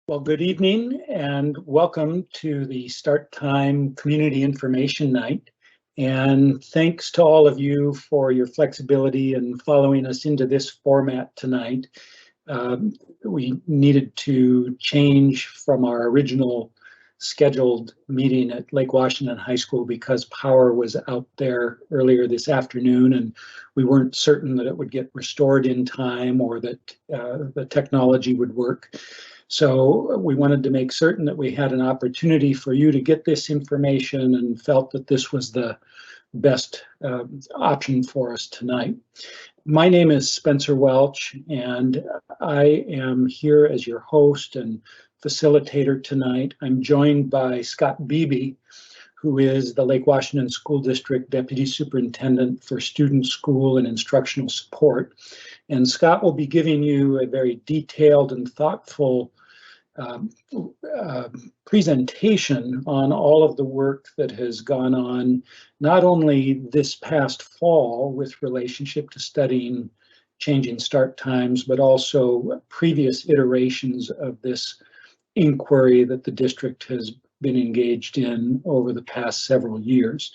Well, good evening and welcome to the Start Time Community Information Night. And thanks to all of you for your flexibility and following us into this format tonight. We needed to change from our original scheduled meeting at Lake Washington High School because power was out there earlier this afternoon and we weren't certain that it would get restored in time or that the technology would work. So we wanted to make certain that we had an opportunity for you to get this information and felt that this was the best option for us tonight. My name is Spencer Welch, and I am here as your host and facilitator tonight. I'm joined by Scott Beebe, who is the Lake Washington School District Deputy Superintendent for Student, School, and Instructional Support. And Scott will be giving you a very detailed and thoughtful presentation on all of the work that has gone on, not only this past fall with relationship to studying changing start times, but also previous iterations of this inquiry that the district has been engaged in over the past several years.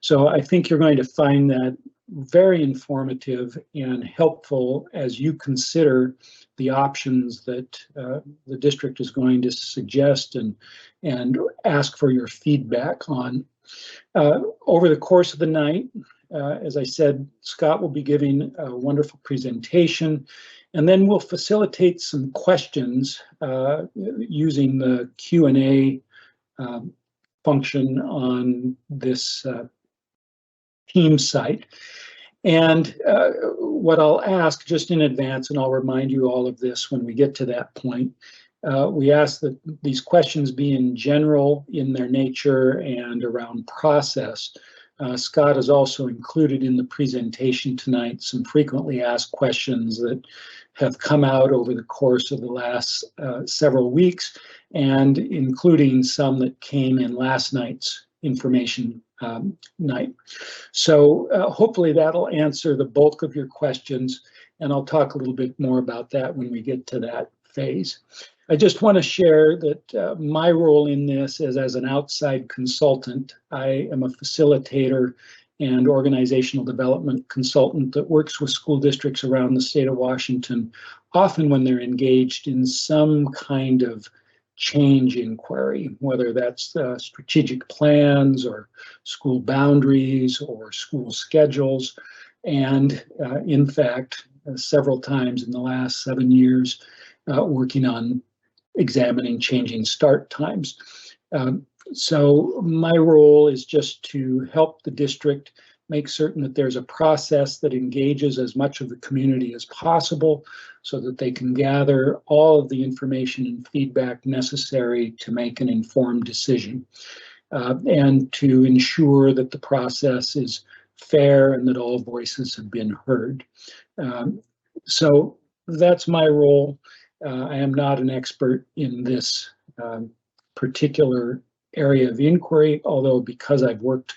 So I think you're going to find that very informative and helpful as you consider the options that the district is going to suggest and ask for your feedback on. Over the course of the night, as I said, Scott will be giving a wonderful presentation, and then we'll facilitate some questions using the Q&A function on this team site. And what I'll ask just in advance, and I'll remind you all of this when we get to that point, we ask that these questions be in general in their nature and around process. Scott has also included in the presentation tonight some frequently asked questions that have come out over the course of the last several weeks, and including some that came in last night's information night. So hopefully that'll answer the bulk of your questions, and I'll talk a little bit more about that when we get to that phase. I just want to share that my role in this is as an outside consultant. I am a facilitator and organizational development consultant that works with school districts around the state of Washington, often when they're engaged in some kind of change inquiry, whether that's strategic plans or school boundaries or school schedules. And in fact, several times in the last 7 years, working on examining changing start times. So my role is just to help the district make certain that there's a process that engages as much of the community as possible so that they can gather all of the information and feedback necessary to make an informed decision, and to ensure that the process is fair and that all voices have been heard. So that's my role. I am not an expert in this particular area of inquiry, although because I've worked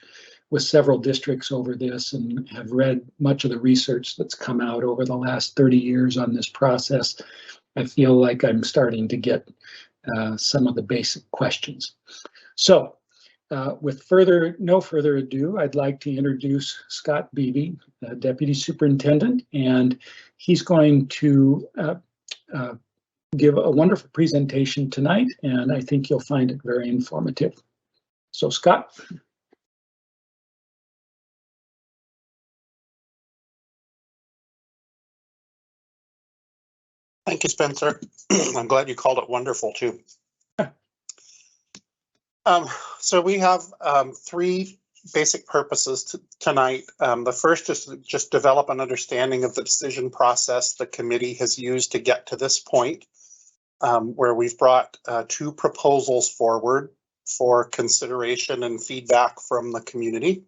with several districts over this and have read much of the research that's come out over the last 30 years on this process, I feel like I'm starting to get some of the basic questions. So with no further ado, I'd like to introduce Scott Beebe, Deputy Superintendent, and he's going to give a wonderful presentation tonight, and I think you'll find it very informative. So Scott. Thank you, Spencer. I'm glad you called it wonderful too. So we have three basic purposes tonight. The first is to just develop an understanding of the decision process the committee has used to get to this point, where we've brought two proposals forward for consideration and feedback from the community.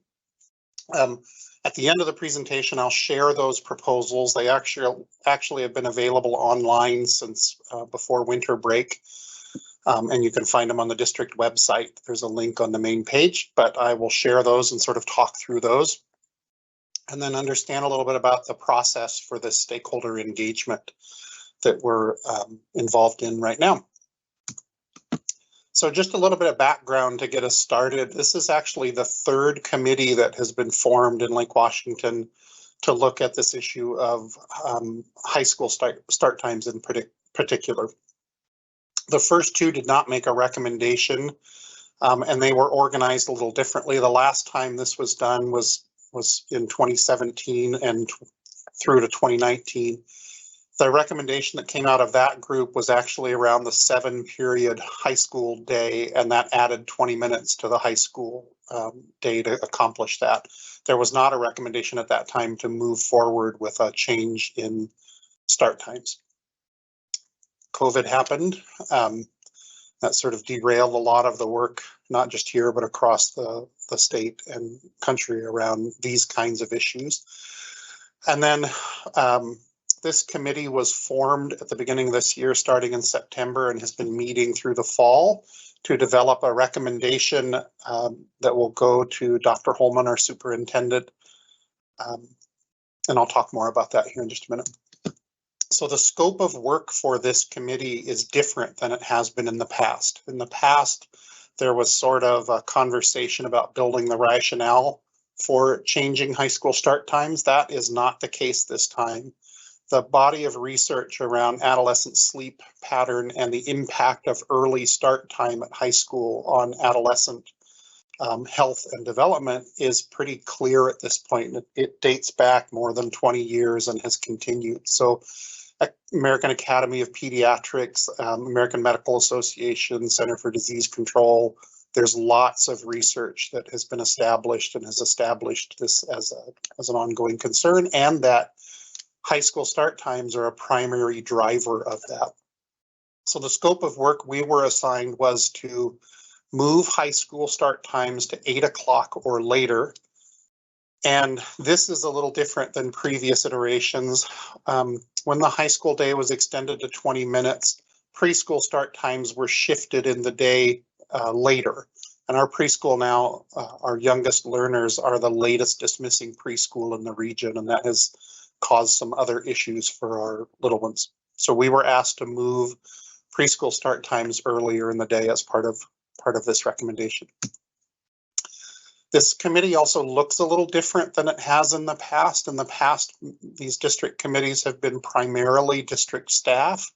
At the end of the presentation, I'll share those proposals. They actually have been available online since before winter break, and you can find them on the district website. There's a link on the main page, but I will share those and sort of talk through those, and then understand a little bit about the process for the stakeholder engagement that we're involved in right now. So just a little bit of background to get us started. This is actually the third committee that has been formed in Lake Washington to look at this issue of high school start times in particular. The first two did not make a recommendation, and they were organized a little differently. The last time this was done was in 2017 and through to 2019. The recommendation that came out of that group was actually around the 7-period high school day, and that added 20 minutes to the high school day to accomplish that. There was not a recommendation at that time to move forward with a change in start times. COVID happened. That sort of derailed a lot of the work, not just here, but across the state and country around these kinds of issues. And then this committee was formed at the beginning of this year, starting in September, and has been meeting through the fall to develop a recommendation that will go to Dr. Holman, our superintendent. And I'll talk more about that here in just a minute. So the scope of work for this committee is different than it has been in the past. In the past, there was sort of a conversation about building the rationale for changing high school start times. That is not the case this time. The body of research around adolescent sleep pattern and the impact of early start time at high school on adolescent health and development is pretty clear at this point. It dates back more than 20 years and has continued. So American Academy of Pediatrics, American Medical Association, Center for Disease Control, there's lots of research that has been established and has established this as an ongoing concern, and that high school start times are a primary driver of that. So the scope of work we were assigned was to move high school start times to 8 o'clock or later. And this is a little different than previous iterations. When the high school day was extended to 20 minutes, preschool start times were shifted in the day later. And our preschool now, our youngest learners are the latest dismissing preschool in the region, and that has caused some other issues for our little ones. So we were asked to move preschool start times earlier in the day as part of this recommendation. This committee also looks a little different than it has in the past. In the past, these district committees have been primarily district staff.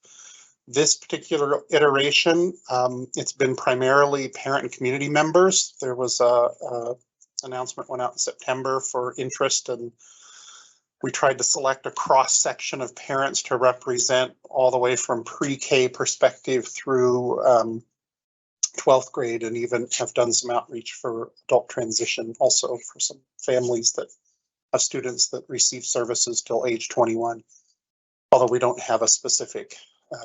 This particular iteration, it's been primarily parent and community members. There was a announcement went out in September for interest, and we tried to select a cross section of parents to represent all the way from pre-K perspective through 12th grade, and even have done some outreach for adult transition also for some families that have students that receive services till age 21, although we don't have a specific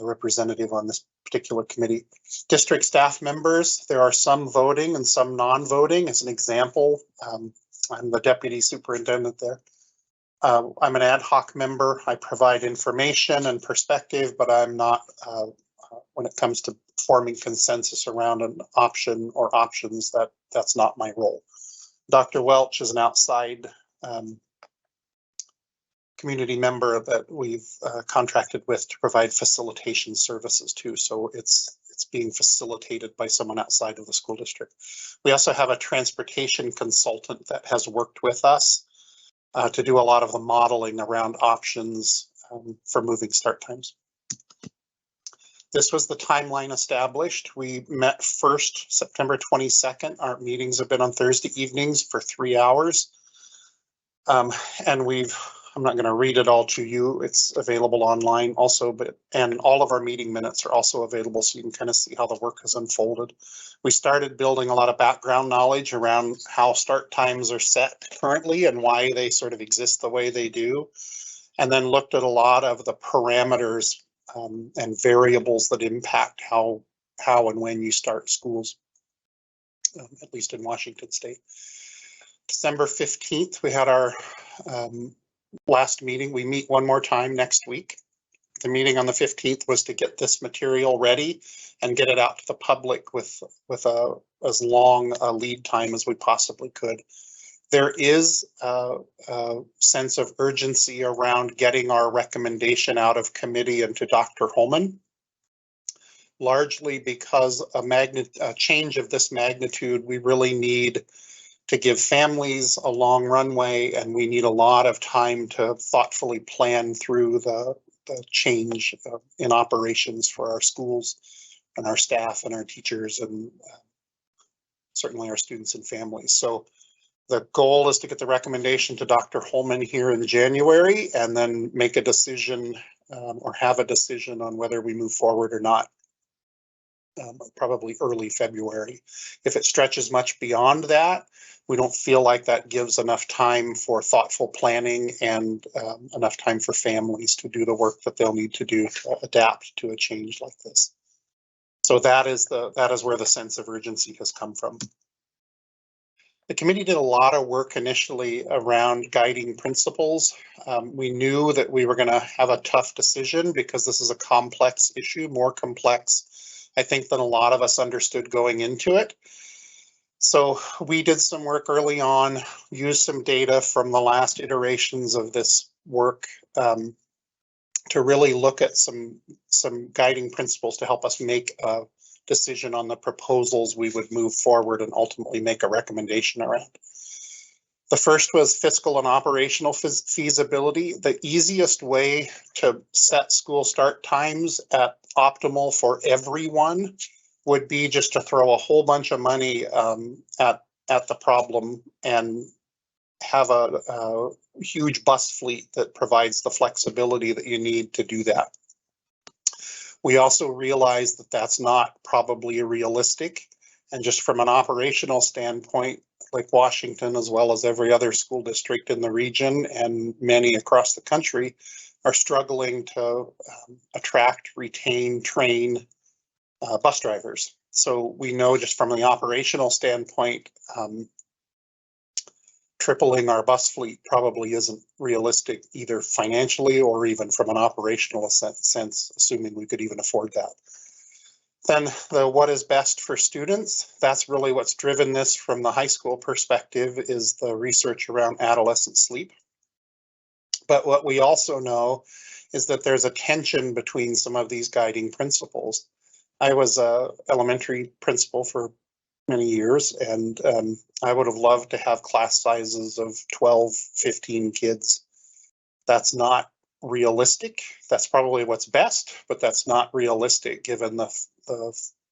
representative on this particular committee. District staff members, there are some voting and some non-voting. As an example, I'm the deputy superintendent there. I'm an ad hoc member. I provide information and perspective, but I'm not, when it comes to forming consensus around an option or options, that's not my role. Dr. Welch is an outside community member that we've contracted with to provide facilitation services too. So it's being facilitated by someone outside of the school district. We also have a transportation consultant that has worked with us to do a lot of the modeling around options for moving start times. This was the timeline established. We met first September 22nd. Our meetings have been on Thursday evenings for 3 hours. And I'm not going to read it all to you. It's available online also, and all of our meeting minutes are also available, so you can kind of see how the work has unfolded. We started building a lot of background knowledge around how start times are set currently and why they sort of exist the way they do, and then looked at a lot of the parameters and variables that impact how and when you start schools, at least in Washington State. December 15th, we had our last meeting. We meet one more time next week. The meeting on the 15th was to get this material ready and get it out to the public with as long a lead time as we possibly could. There is a sense of urgency around getting our recommendation out of committee and to Dr. Holman. largely because a change of this magnitude, we really need to give families a long runway, and we need a lot of time to thoughtfully plan through the change in operations for our schools and our staff and our teachers and certainly our students and families. So the goal is to get the recommendation to Dr. Holman here in January and then make a decision or have a decision on whether we move forward or not, probably early February. If it stretches much beyond that, we don't feel like that gives enough time for thoughtful planning and enough time for families to do the work that they'll need to do to adapt to a change like this. So that is where the sense of urgency has come from. The committee did a lot of work initially around guiding principles. We knew that we were going to have a tough decision because this is a complex issue, more complex, I think, than a lot of us understood going into it. So we did some work early on, used some data from the last iterations of this work to really look at some guiding principles to help us make a decision on the proposals we would move forward and ultimately make a recommendation around. The first was fiscal and operational feasibility. The easiest way to set school start times at optimal for everyone would be just to throw a whole bunch of money at the problem and have a huge bus fleet that provides the flexibility that you need to do that. We also realize that that's not probably realistic, and just from an operational standpoint, like Washington, as well as every other school district in the region and many across the country, are struggling to attract, retain, train bus drivers. So we know just from the operational standpoint, tripling our bus fleet probably isn't realistic either financially or even from an operational sense, assuming we could even afford that. Then the what is best for students, that's really what's driven this from the high school perspective, is the research around adolescent sleep. But what we also know is that there's a tension between some of these guiding principles. I was an elementary principal for many years, and I would have loved to have class sizes of 12, 15 kids. That's not realistic. That's probably what's best, but that's not realistic given the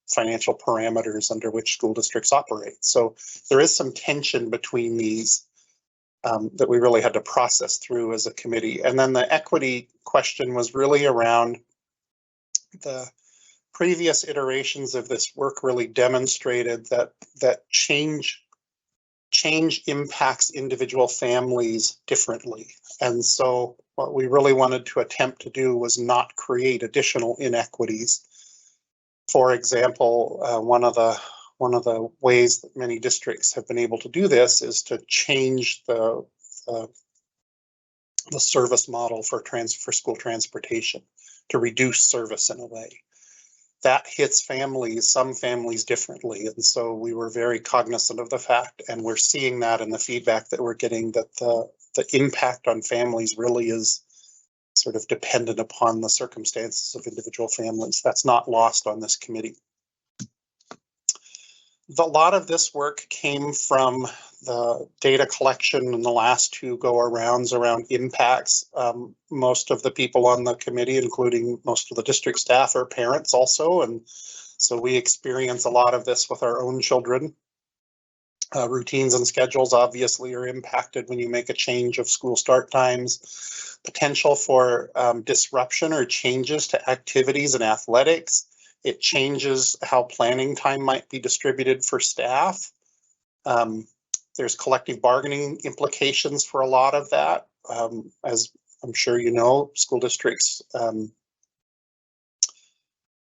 financial parameters under which school districts operate. So there is some tension between these that we really had to process through as a committee. And then the equity question was really around the previous iterations of this work really demonstrated that change impacts individual families differently. And so what we really wanted to attempt to do was not create additional inequities. For example, one of the ways that many districts have been able to do this is to change the service model for school transportation, to reduce service in a way. That hits families, some families differently. And so we were very cognizant of the fact, and we're seeing that in the feedback that we're getting, that the impact on families really is sort of dependent upon the circumstances of individual families. That's not lost on this committee. A lot of this work came from the data collection in the last two go-arounds around impacts. Most of the people on the committee, including most of the district staff, are parents also, and so we experience a lot of this with our own children. Routines and schedules obviously are impacted when you make a change of school start times. Potential for disruption or changes to activities and athletics. It changes how planning time might be distributed for staff. There's collective bargaining implications for a lot of that. As I'm sure you know, school districts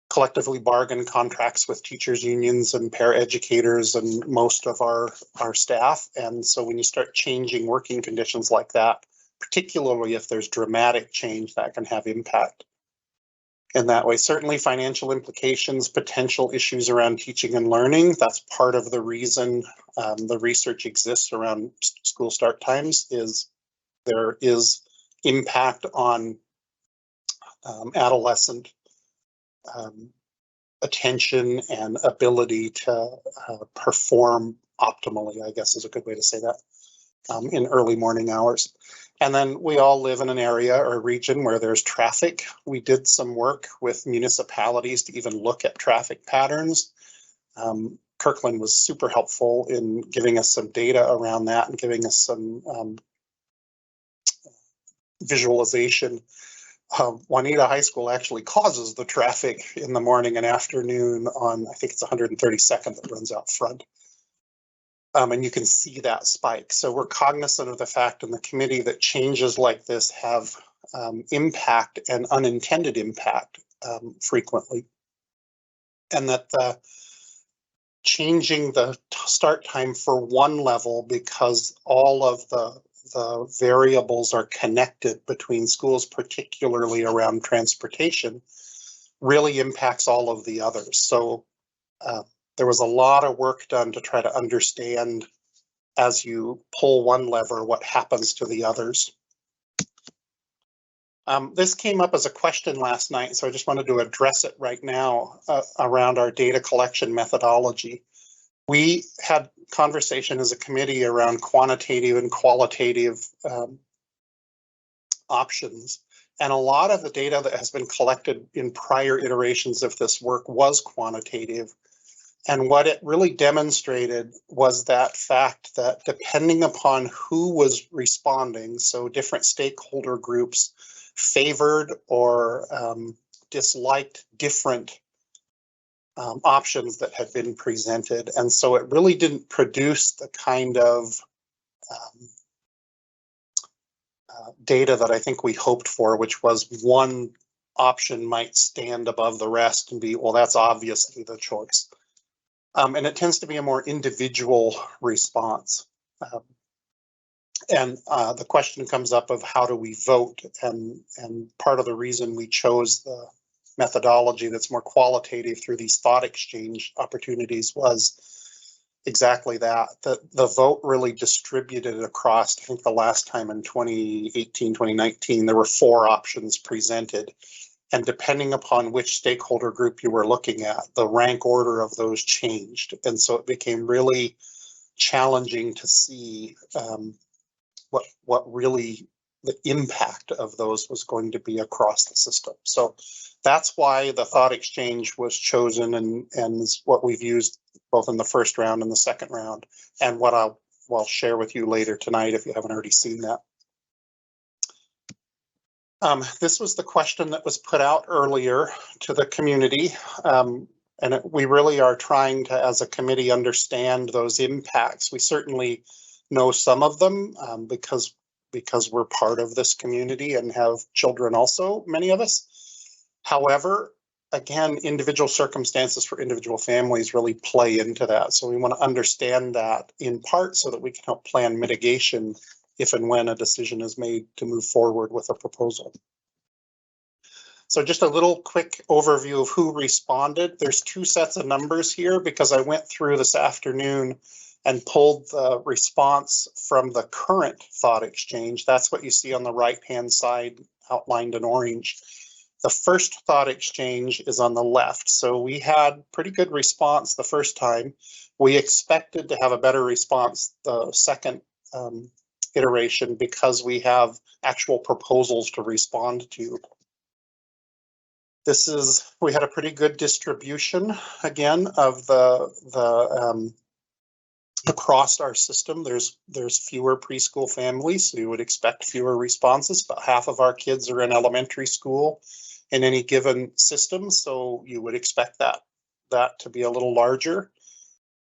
collectively bargain contracts with teachers unions and paraeducators and most of our staff. And so when you start changing working conditions like that, particularly if there's dramatic change, that can have impact in that way. Certainly financial implications, potential issues around teaching and learning. That's part of the reason the research exists around school start times, is there is impact on adolescent attention and ability to perform optimally, I guess is a good way to say that, in early morning hours. And then we all live in an area or region where there's traffic. We did some work with municipalities to even look at traffic patterns. Kirkland was super helpful in giving us some data around that and giving us some visualization. Juanita High School actually causes the traffic in the morning and afternoon on, I think it's 132nd that runs out front. And you can see that spike. So we're cognizant of the fact in the committee that changes like this have impact and unintended impact frequently. And that changing the start time for one level because all of the variables are connected between schools, particularly around transportation, really impacts all of the others. So there was a lot of work done to try to understand as you pull one lever what happens to the others. This came up as a question last night, so I just wanted to address it right now around our data collection methodology. We had conversation as a committee around quantitative and qualitative options. And a lot of the data that has been collected in prior iterations of this work was quantitative. And what it really demonstrated was that fact that depending upon who was responding, so different stakeholder groups favored or disliked different options that had been presented. And so it really didn't produce the kind of data that I think we hoped for, which was one option might stand above the rest and be, well, that's obviously the choice. And it tends to be a more individual response. And the question comes up of how do we vote? And part of the reason we chose the methodology that's more qualitative through these thought exchange opportunities was exactly that. The vote really distributed across, I think the last time in 2018, 2019, there were 4 options presented. And depending upon which stakeholder group you were looking at, the rank order of those changed. And so it became really challenging to see what really the impact of those was going to be across the system. So that's why the thought exchange was chosen and is what we've used both in the first round and the second round, and what I'll share with you later tonight if you haven't already seen that. This was the question that was put out earlier to the community, and we really are trying to, as a committee, understand those impacts. We certainly know some of them because we're part of this community and have children also, many of us. However, again, individual circumstances for individual families really play into that. So we want to understand that in part so that we can help plan mitigation if and when a decision is made to move forward with a proposal. So just a little quick overview of who responded. There's 2 sets of numbers here because I went through this afternoon and pulled the response from the current thought exchange. That's what you see on the right-hand side outlined in orange. The first thought exchange is on the left. So we had pretty good response the first time. We expected to have a better response the second iteration because we have actual proposals to respond to. We had a pretty good distribution again of the across our system. There's fewer preschool families, so you would expect fewer responses, but half of our kids are in elementary school in any given system, so you would expect that to be a little larger.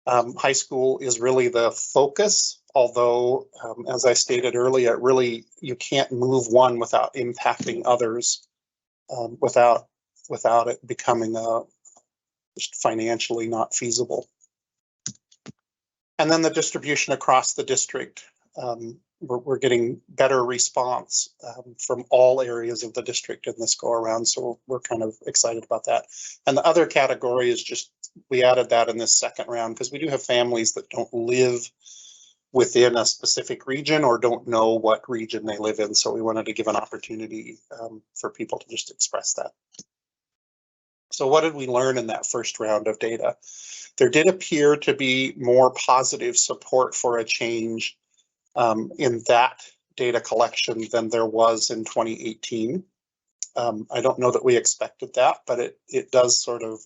High school is really the focus, although as I stated earlier, really you can't move one without impacting others, without it becoming just financially not feasible. And then the distribution across the district, we're getting better response from all areas of the district in this go around. So we're kind of excited about that. And the other category is just, we added that in this second round because we do have families that don't live within a specific region or don't know what region they live in. So we wanted to give an opportunity for people to just express that. So what did we learn in that first round of data? There did appear to be more positive support for a change in that data collection than there was in 2018. I don't know that we expected that, but it does sort of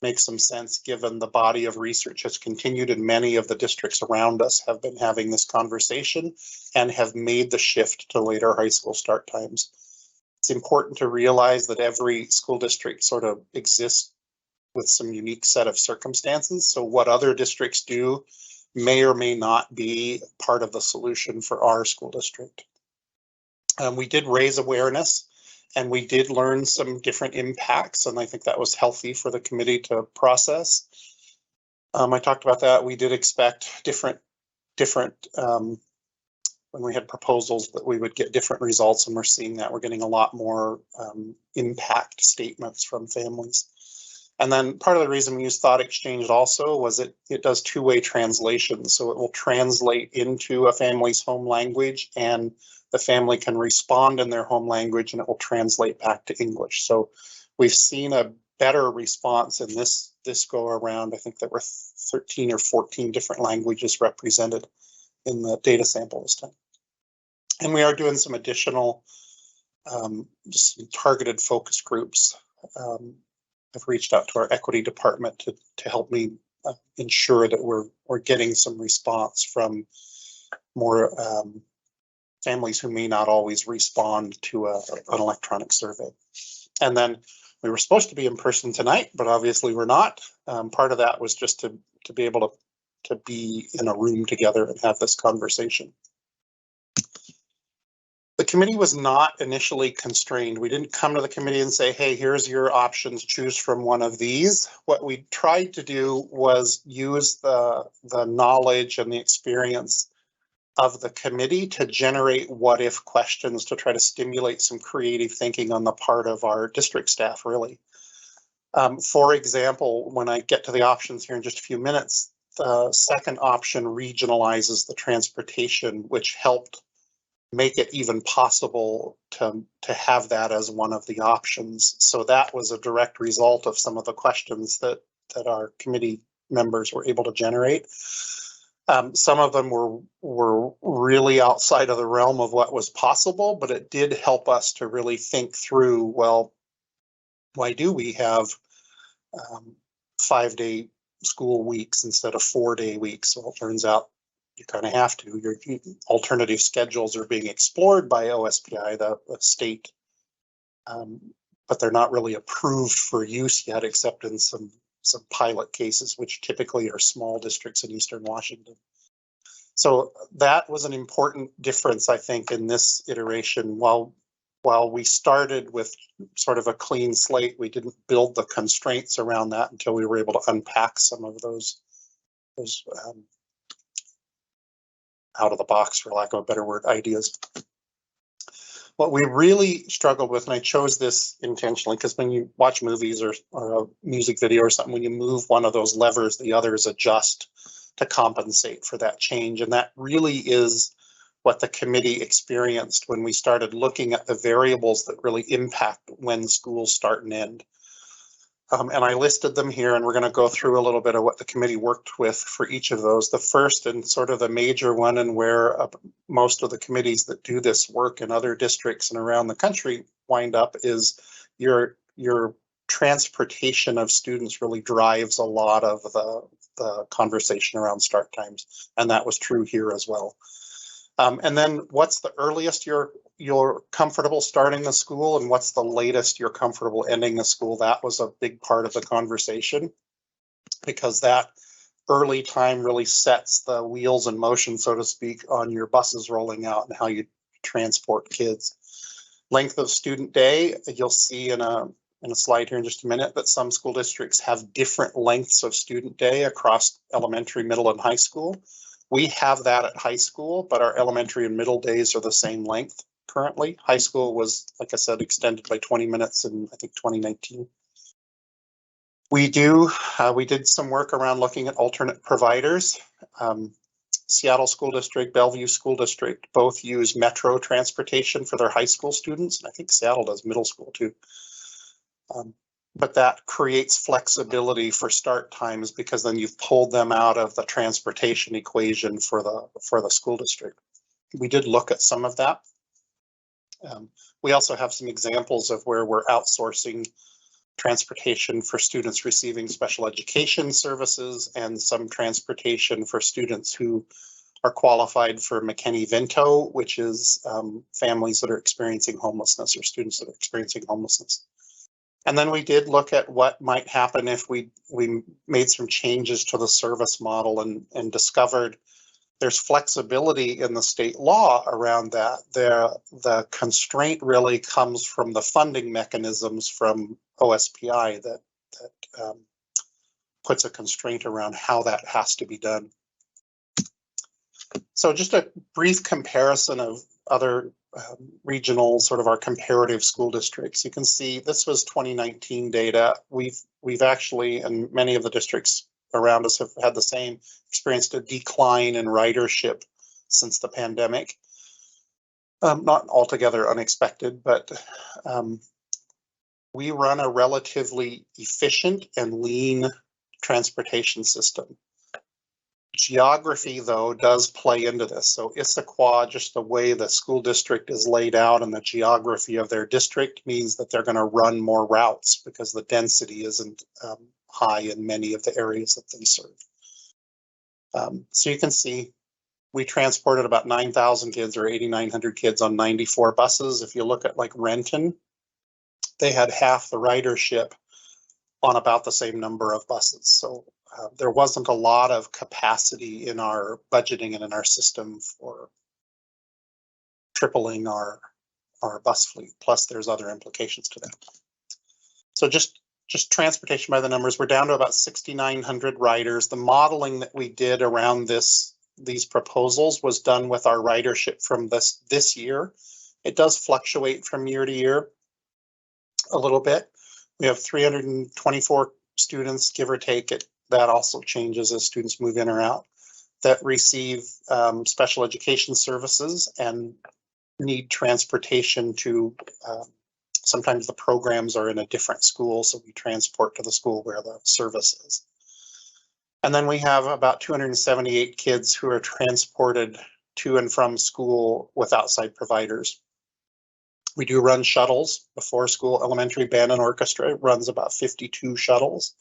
make some sense given the body of research has continued and many of the districts around us have been having this conversation and have made the shift to later high school start times. It's important to realize that every school district sort of exists with some unique set of circumstances. So what other districts do may or may not be part of the solution for our school district. We did raise awareness and we did learn some different impacts, and I think that was healthy for the committee to process. I talked about that. We did expect different when we had proposals that we would get different results, and we're seeing that. We're getting a lot more impact statements from families. And then part of the reason we use Thought Exchange also was it does two-way translation. So it will translate into a family's home language and the family can respond in their home language and it will translate back to English. So we've seen a better response in this go around. I think there were 13 or 14 different languages represented in the data sample this time. And we are doing some additional just some targeted focus groups. I've reached out to our equity department to help me ensure that we're getting some response from more families who may not always respond to an electronic survey. And then we were supposed to be in person tonight, but obviously we're not. Part of that was just to be able to be in a room together and have this conversation. The committee was not initially constrained. We didn't come to the committee and say, hey, here's your options, choose from one of these. What we tried to do was use the knowledge and the experience of the committee to generate what if questions to try to stimulate some creative thinking on the part of our district staff, really. For example, when I get to the options here in just a few minutes, the second option regionalizes the transportation, which helped make it even possible to have that as one of the options. So that was a direct result of some of the questions that our committee members were able to generate. Some of them were really outside of the realm of what was possible, but it did help us to really think through, well, why do we have 5-day school weeks instead of 4-day weeks? Well, it turns out you kind of have to. Your alternative schedules are being explored by OSPI, the state, but they're not really approved for use yet, except in some pilot cases, which typically are small districts in Eastern Washington. So that was an important difference, I think, in this iteration. While we started with sort of a clean slate, we didn't build the constraints around that until we were able to unpack some of those out of the box, for lack of a better word, ideas. What we really struggled with, and I chose this intentionally, because when you watch movies or a music video or something, when you move one of those levers, the others adjust to compensate for that change. And that really is what the committee experienced when we started looking at the variables that really impact when schools start and end. And I listed them here, and we're going to go through a little bit of what the committee worked with for each of those. The first and sort of the major one, and where most of the committees that do this work in other districts and around the country wind up, is your transportation of students really drives a lot of the conversation around start times, and that was true here as well. And then what's the earliest you're comfortable starting the school, and what's the latest you're comfortable ending the school? That was a big part of the conversation, because that early time really sets the wheels in motion, so to speak, on your buses rolling out and how you transport kids. Length of student day, you'll see in a slide here in just a minute that some school districts have different lengths of student day across elementary, middle, and high school. We have that at high school, but our elementary and middle days are the same length currently. High school was, like I said, extended by 20 minutes in, I think, 2019. We did some work around looking at alternate providers. Seattle School District, Bellevue School District both use metro transportation for their high school students. And I think Seattle does middle school too. but that creates flexibility for start times because then you've pulled them out of the transportation equation for the school district. We did look at some of that. We also have some examples of where we're outsourcing transportation for students receiving special education services and some transportation for students who are qualified for McKinney-Vento, which is families that are experiencing homelessness or students that are experiencing homelessness. And then we did look at what might happen if we made some changes to the service model and discovered there's flexibility in the state law around that. The constraint really comes from the funding mechanisms from OSPI that puts a constraint around how that has to be done. So just a brief comparison of other regional, sort of our comparative school districts. You can see this was 2019 data. We've actually, and many of the districts around us have had the same, experienced a decline in ridership since the pandemic. Not altogether unexpected, but we run a relatively efficient and lean transportation system. Geography, though, does play into this. So Issaquah, just the way the school district is laid out and the geography of their district means that they're going to run more routes because the density isn't high in many of the areas that they serve. So you can see we transported about 9,000 kids or 8,900 kids on 94 buses. If you look at like Renton, they had half the ridership on about the same number of buses. So there wasn't a lot of capacity in our budgeting and in our system for tripling our bus fleet. Plus there's other implications to that. So just transportation by the numbers, we're down to about 6,900 riders. The modeling that we did around these proposals was done with our ridership from this year. It does fluctuate from year to year a little bit. We have 324 students, give or take it. That also changes as students move in or out, that receive special education services and need transportation to, sometimes the programs are in a different school, so we transport to the school where the service is. And then we have about 278 kids who are transported to and from school with outside providers. We do run shuttles before school. Elementary band and orchestra runs about 52 shuttles.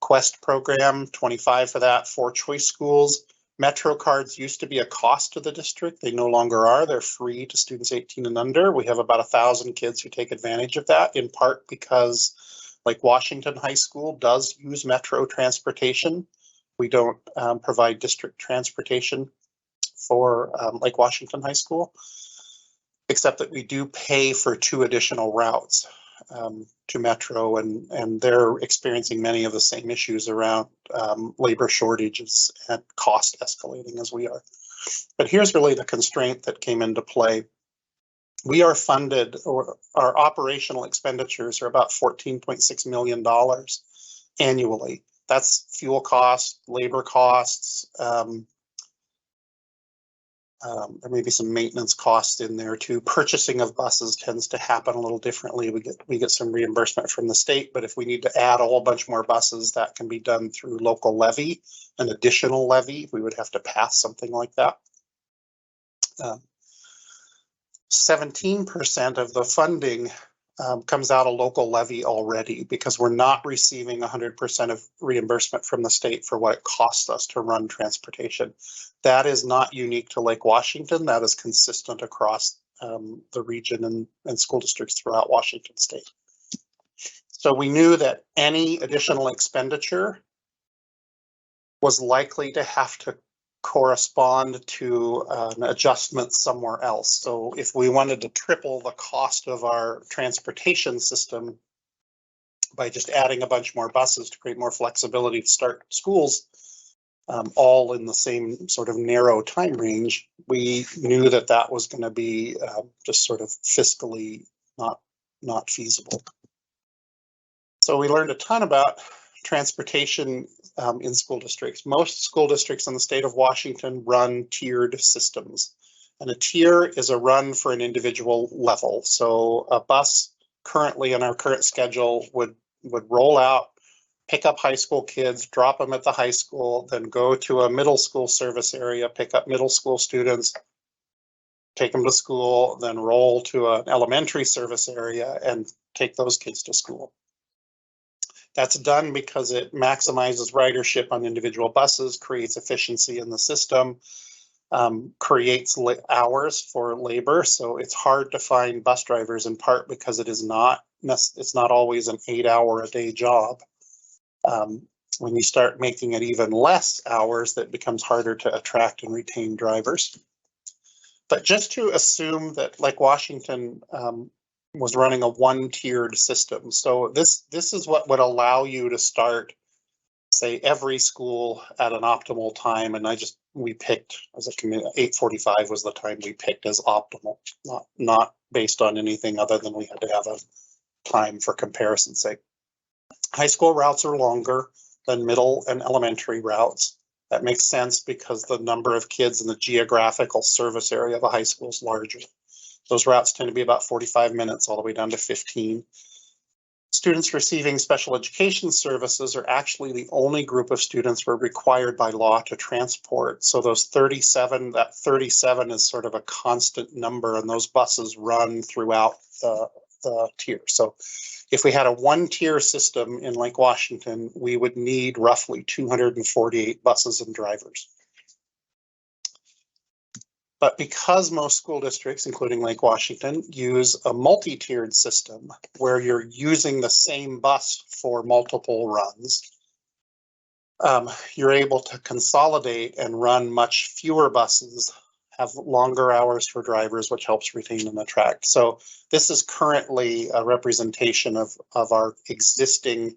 Quest program, 25 for that. 4 choice schools. Metro cards used to be a cost to the district. They no longer are. They're free to students 18 and under. We have about 1,000 kids who take advantage of that, in part because Lake Washington High School does use Metro transportation. We don't provide district transportation for Lake Washington High School, except that we do pay for 2 additional routes to Metro, and they're experiencing many of the same issues around labor shortages and cost escalating as we are. But here's really the constraint that came into play. We are funded, or our operational expenditures are about $14.6 million annually. That's fuel costs, labor costs, there may be some maintenance costs in there too. Purchasing of buses tends to happen a little differently. We get some reimbursement from the state, but if we need to add a whole bunch more buses, that can be done through local levy, an additional levy. We would have to pass something like that. 17% of the funding comes out of local levy already, because we're not receiving 100% of reimbursement from the state for what it costs us to run transportation. That is not unique to Lake Washington. That is consistent across the region and school districts throughout Washington state. So we knew that any additional expenditure was likely to have to correspond to an adjustment somewhere else. So if we wanted to triple the cost of our transportation system by just adding a bunch more buses to create more flexibility to start schools all in the same sort of narrow time range, we knew that that was going to be just sort of fiscally not feasible. So we learned a ton about transportation in school districts. Most school districts in the state of Washington run tiered systems, and a tier is a run for an individual level. So a bus currently in our current schedule would would roll out, pick up high school kids, drop them at the high school, then go to a middle school service area, pick up middle school students, take them to school, then roll to an elementary service area and take those kids to school. That's done because it maximizes ridership on individual buses, creates efficiency in the system, creates hours for labor. So it's hard to find bus drivers, in part because it's not always an 8-hour-a-day job. When you start making it even less hours, that becomes harder to attract and retain drivers. But just to assume that Lake Washington was running a one-tiered system. So this is what would allow you to start, say, every school at an optimal time. And we picked as a community, 8:45 was the time we picked as optimal, not based on anything other than we had to have a time for comparison's sake. High school routes are longer than middle and elementary routes. That makes sense because the number of kids in the geographical service area of a high school is larger. Those routes tend to be about 45 minutes all the way down to 15. Students receiving special education services are actually the only group of students we're required by law to transport. So those 37, that 37 is sort of a constant number, and those buses run throughout the tier. So if we had a one-tier system in Lake Washington, we would need roughly 248 buses and drivers. But because most school districts, including Lake Washington, use a multi-tiered system where you're using the same bus for multiple runs, you're able to consolidate and run much fewer buses, have longer hours for drivers, which helps retain and attract. So this is currently a representation of our existing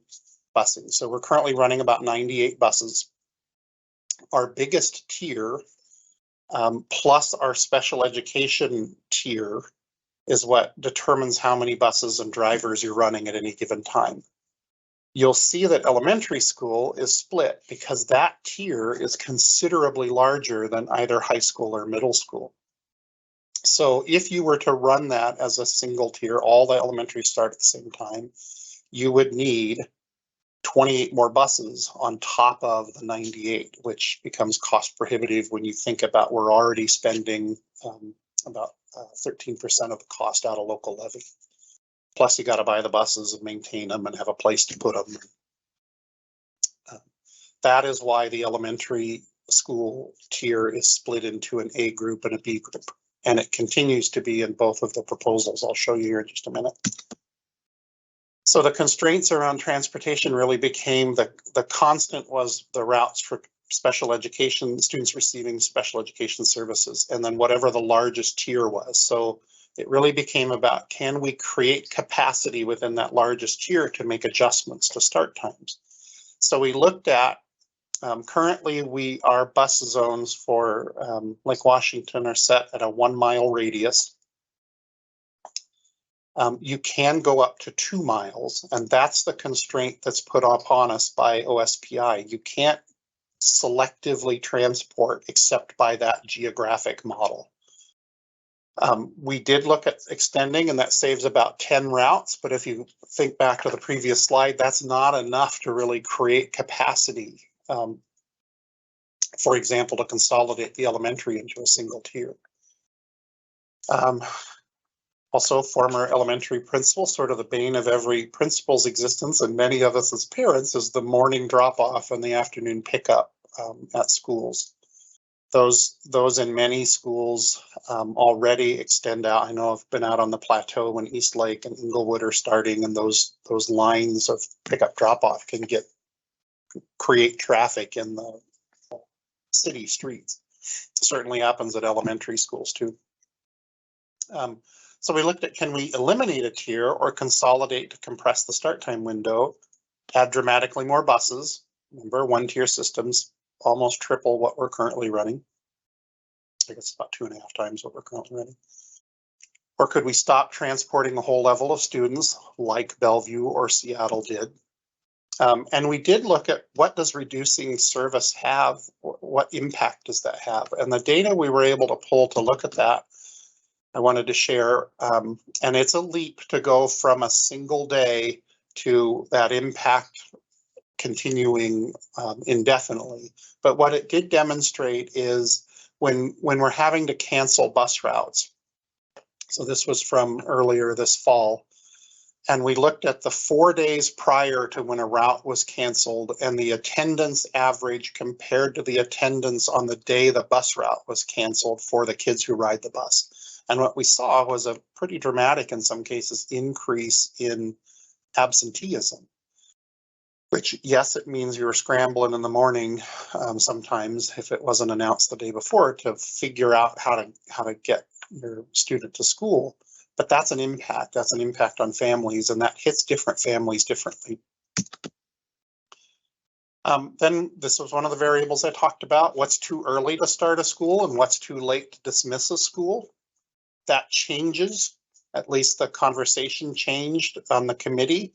busing. So we're currently running about 98 buses. Our biggest tier, plus our special education tier, is what determines how many buses and drivers you're running at any given time. You'll see that elementary school is split because that tier is considerably larger than either high school or middle school. So if you were to run that as a single tier, all the elementary start at the same time, you would need 28 more buses on top of the 98, which becomes cost prohibitive when you think about we're already spending about 13% of the cost out of local levy. Plus you got to buy the buses and maintain them and have a place to put them. That is why the elementary school tier is split into an A group and a B group. And it continues to be in both of the proposals. I'll show you here in just a minute. So the constraints around transportation really became the constant was the routes for special education, students receiving special education services, and then whatever the largest tier was. So it really became about, can we create capacity within that largest tier to make adjustments to start times? So we looked at, currently our bus zones for Lake Washington are set at a 1 mile radius. You can go up to 2 miles, and that's the constraint that's put upon us by OSPI. You can't selectively transport except by that geographic model. We did look at extending, and that saves about 10 routes, but if you think back to the previous slide, that's not enough to really create capacity. For example, to consolidate the elementary into a single tier. Also, former elementary principal, sort of the bane of every principal's existence, and many of us as parents, is the morning drop-off and the afternoon pickup at schools. Those in many schools already extend out. I know I've been out on the plateau when Eastlake and Inglewood are starting, and those lines of pickup drop-off can create traffic in the city streets. It certainly happens at elementary schools too. So we looked at, can we eliminate a tier or consolidate to compress the start time window, add dramatically more buses? Remember, one tier systems almost triple what we're currently running. I guess about 2.5 times what we're currently running. Or could we stop transporting the whole level of students like Bellevue or Seattle did? And we did look at, what does reducing service have? What impact does that have? And the data we were able to pull to look at that, I wanted to share, and it's a leap to go from a single day to that impact continuing indefinitely. But what it did demonstrate is when we're having to cancel bus routes. So this was from earlier this fall. And we looked at the 4 days prior to when a route was canceled and the attendance average compared to the attendance on the day the bus route was canceled for the kids who ride the bus. And what we saw was a pretty dramatic, in some cases, increase in absenteeism. Which, yes, it means you were scrambling in the morning sometimes if it wasn't announced the day before to figure out how to get your student to school. But that's an impact. That's an impact on families, and that hits different families differently. Then this was one of the variables I talked about. What's too early to start a school and what's too late to dismiss a school? That changes. At least the conversation changed on the committee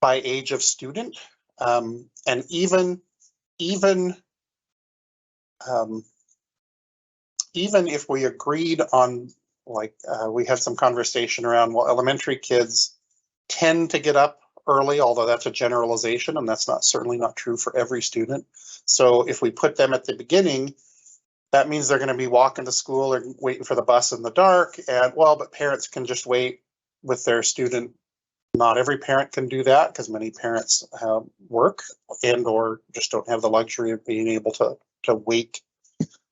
by age of student, and even if we agreed on, like, we had some conversation around, well, elementary kids tend to get up early, although that's a generalization, and that's certainly not true for every student. So if we put them at the beginning, that means they're going to be walking to school or waiting for the bus in the dark, and well, but parents can just wait with their student. Not every parent can do that because many parents work and or just don't have the luxury of being able to wait.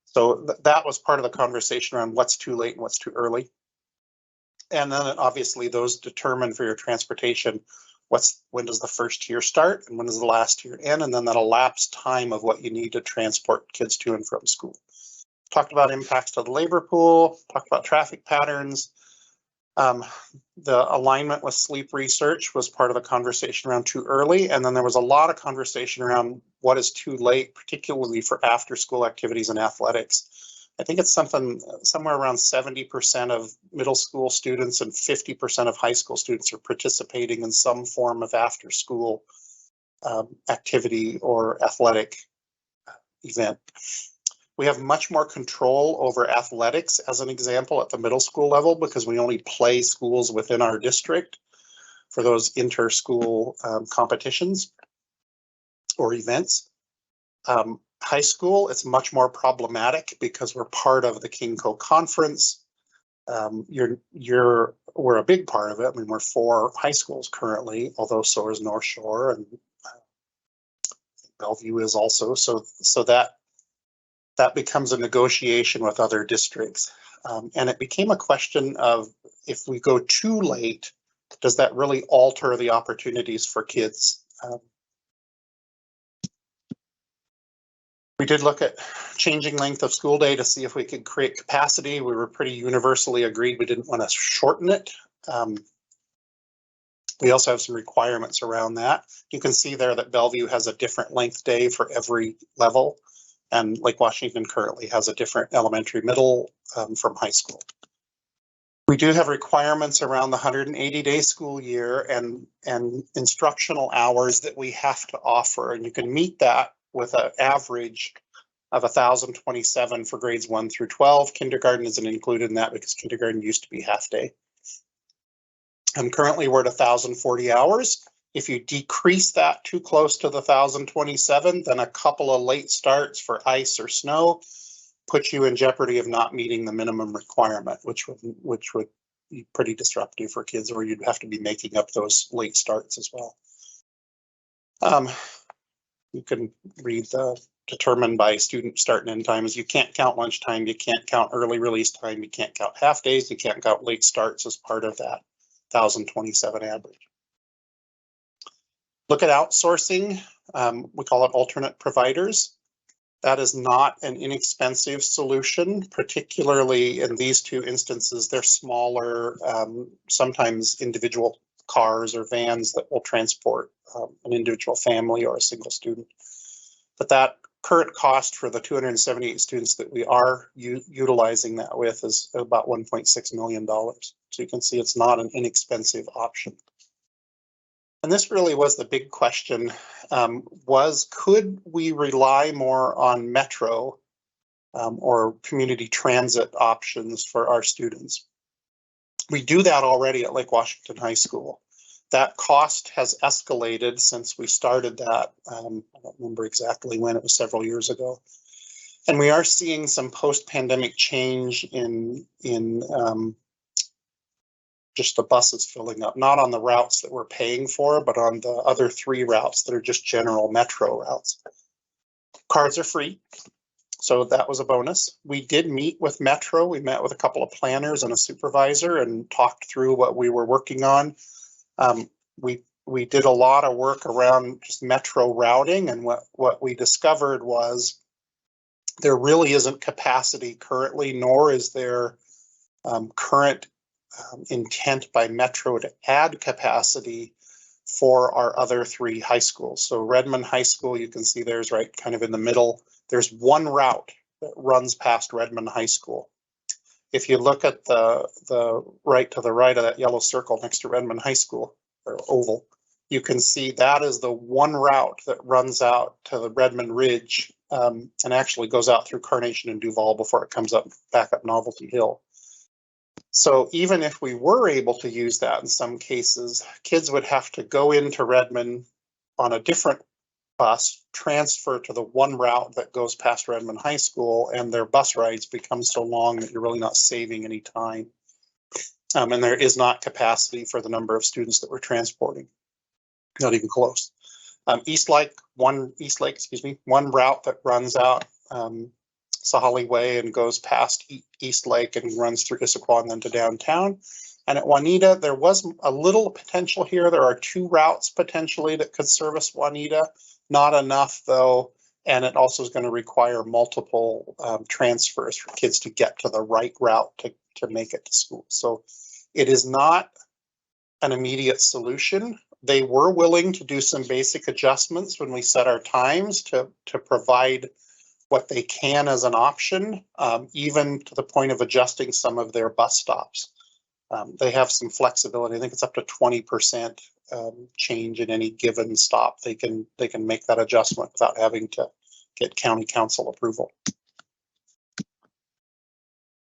So that was part of the conversation around what's too late and what's too early. And then obviously those determine for your transportation, when does the first tier start and when does the last tier end, and then that elapsed time of what you need to transport kids to and from school. Talked about impacts to the labor pool, talked about traffic patterns. The alignment with sleep research was part of the conversation around too early. And then there was a lot of conversation around what is too late, particularly for after school activities and athletics. I think it's somewhere around 70% of middle school students and 50% of high school students are participating in some form of after school activity or athletic event. We have much more control over athletics, as an example, at the middle school level, because we only play schools within our district for those inter-school competitions or events. High school, it's much more problematic because we're part of the KingCo conference. We're a big part of it. I mean, we're 4 high schools currently, although so is North Shore, and Bellevue is also. So that becomes a negotiation with other districts. And it became a question of, if we go too late, does that really alter the opportunities for kids? We did look at changing length of school day to see if we could create capacity. We were pretty universally agreed we didn't want to shorten it. We also have some requirements around that. You can see there that Bellevue has a different length day for every level. And Lake Washington currently has a different elementary, middle from high school. We do have requirements around the 180-day school year and instructional hours that we have to offer. And you can meet that with an average of 1,027 for grades 1 through 12. Kindergarten isn't included in that because kindergarten used to be half day. And currently we're at 1,040 hours. If you decrease that too close to the 1,027, then a couple of late starts for ice or snow put you in jeopardy of not meeting the minimum requirement, which would be pretty disruptive for kids, or you'd have to be making up those late starts as well. You can read the determined by student start and end times. You can't count lunchtime, you can't count early release time, you can't count half days, you can't count late starts as part of that 1,027 average. Look at outsourcing. We call it alternate providers. That is not an inexpensive solution, particularly in these 2 instances. They're smaller, sometimes individual cars or vans that will transport an individual family or a single student. But that current cost for the 278 students that we are utilizing that with is about $1.6 million. So you can see it's not an inexpensive option. And this really was the big question, could we rely more on Metro or community transit options for our students? We do that already at Lake Washington High School. That cost has escalated since we started that. I don't remember exactly when, it was several years ago. And we are seeing some post-pandemic change in just the buses filling up, not on the routes that we're paying for, but on the other 3 routes that are just general metro routes. Cars are free, so that was a bonus. We did meet with Metro. We met with a couple of planners and a supervisor and talked through what we were working on. We did a lot of work around just Metro routing, and what we discovered was there really isn't capacity currently, nor is there current intent by Metro to add capacity for our other 3 high schools. So Redmond High School, you can see there's right kind of in the middle. There's one route that runs past Redmond High School. If you look at the right to the right of that yellow circle next to Redmond High School, or oval, you can see that is the one route that runs out to the Redmond Ridge and actually goes out through Carnation and Duval before it comes up back up Novelty Hill. So even if we were able to use that in some cases, kids would have to go into Redmond on a different bus, transfer to the one route that goes past Redmond High School, and their bus rides become so long that you're really not saving any time. And there is not capacity for the number of students that we're transporting, not even close. East Lake, one route that runs out Sahali Way and goes past East Lake and runs through Issaquah and then to downtown. And at Juanita, there was a little potential here. There are 2 routes potentially that could service Juanita, not enough though. And it also is going to require multiple transfers for kids to get to the right route to make it to school. So it is not an immediate solution. They were willing to do some basic adjustments when we set our times to provide what they can as an option, even to the point of adjusting some of their bus stops. They have some flexibility. I think it's up to 20% change in any given stop. They can make that adjustment without having to get county council approval.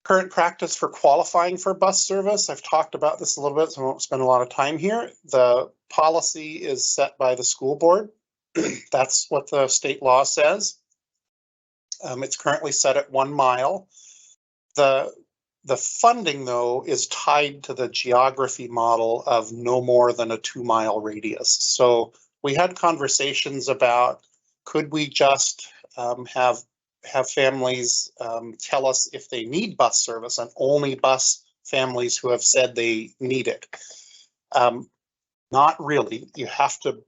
Current practice for qualifying for bus service. I've talked about this a little bit, so I won't spend a lot of time here. The policy is set by the school board. That's what the state law says. It's currently set at 1 mile. The funding, though, is tied to the geography model of no more than a 2-mile radius. So we had conversations about, could we just have families tell us if they need bus service, and only bus families who have said they need it. Not really. You have to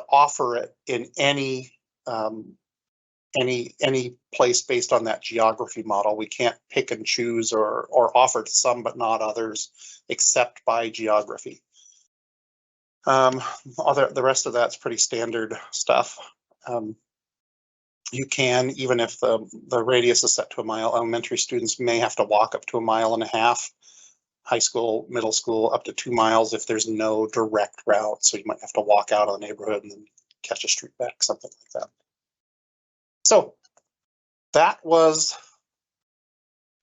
offer it in any place based on that geography model. We can't pick and choose or offer to some but not others, except by geography. The rest of that's pretty standard stuff. You can, even if the radius is set to 1 mile, elementary students may have to walk up to 1.5 miles. High school, middle school, up to 2 miles if there's no direct route. So you might have to walk out of the neighborhood and then catch a street back, something like that. So that was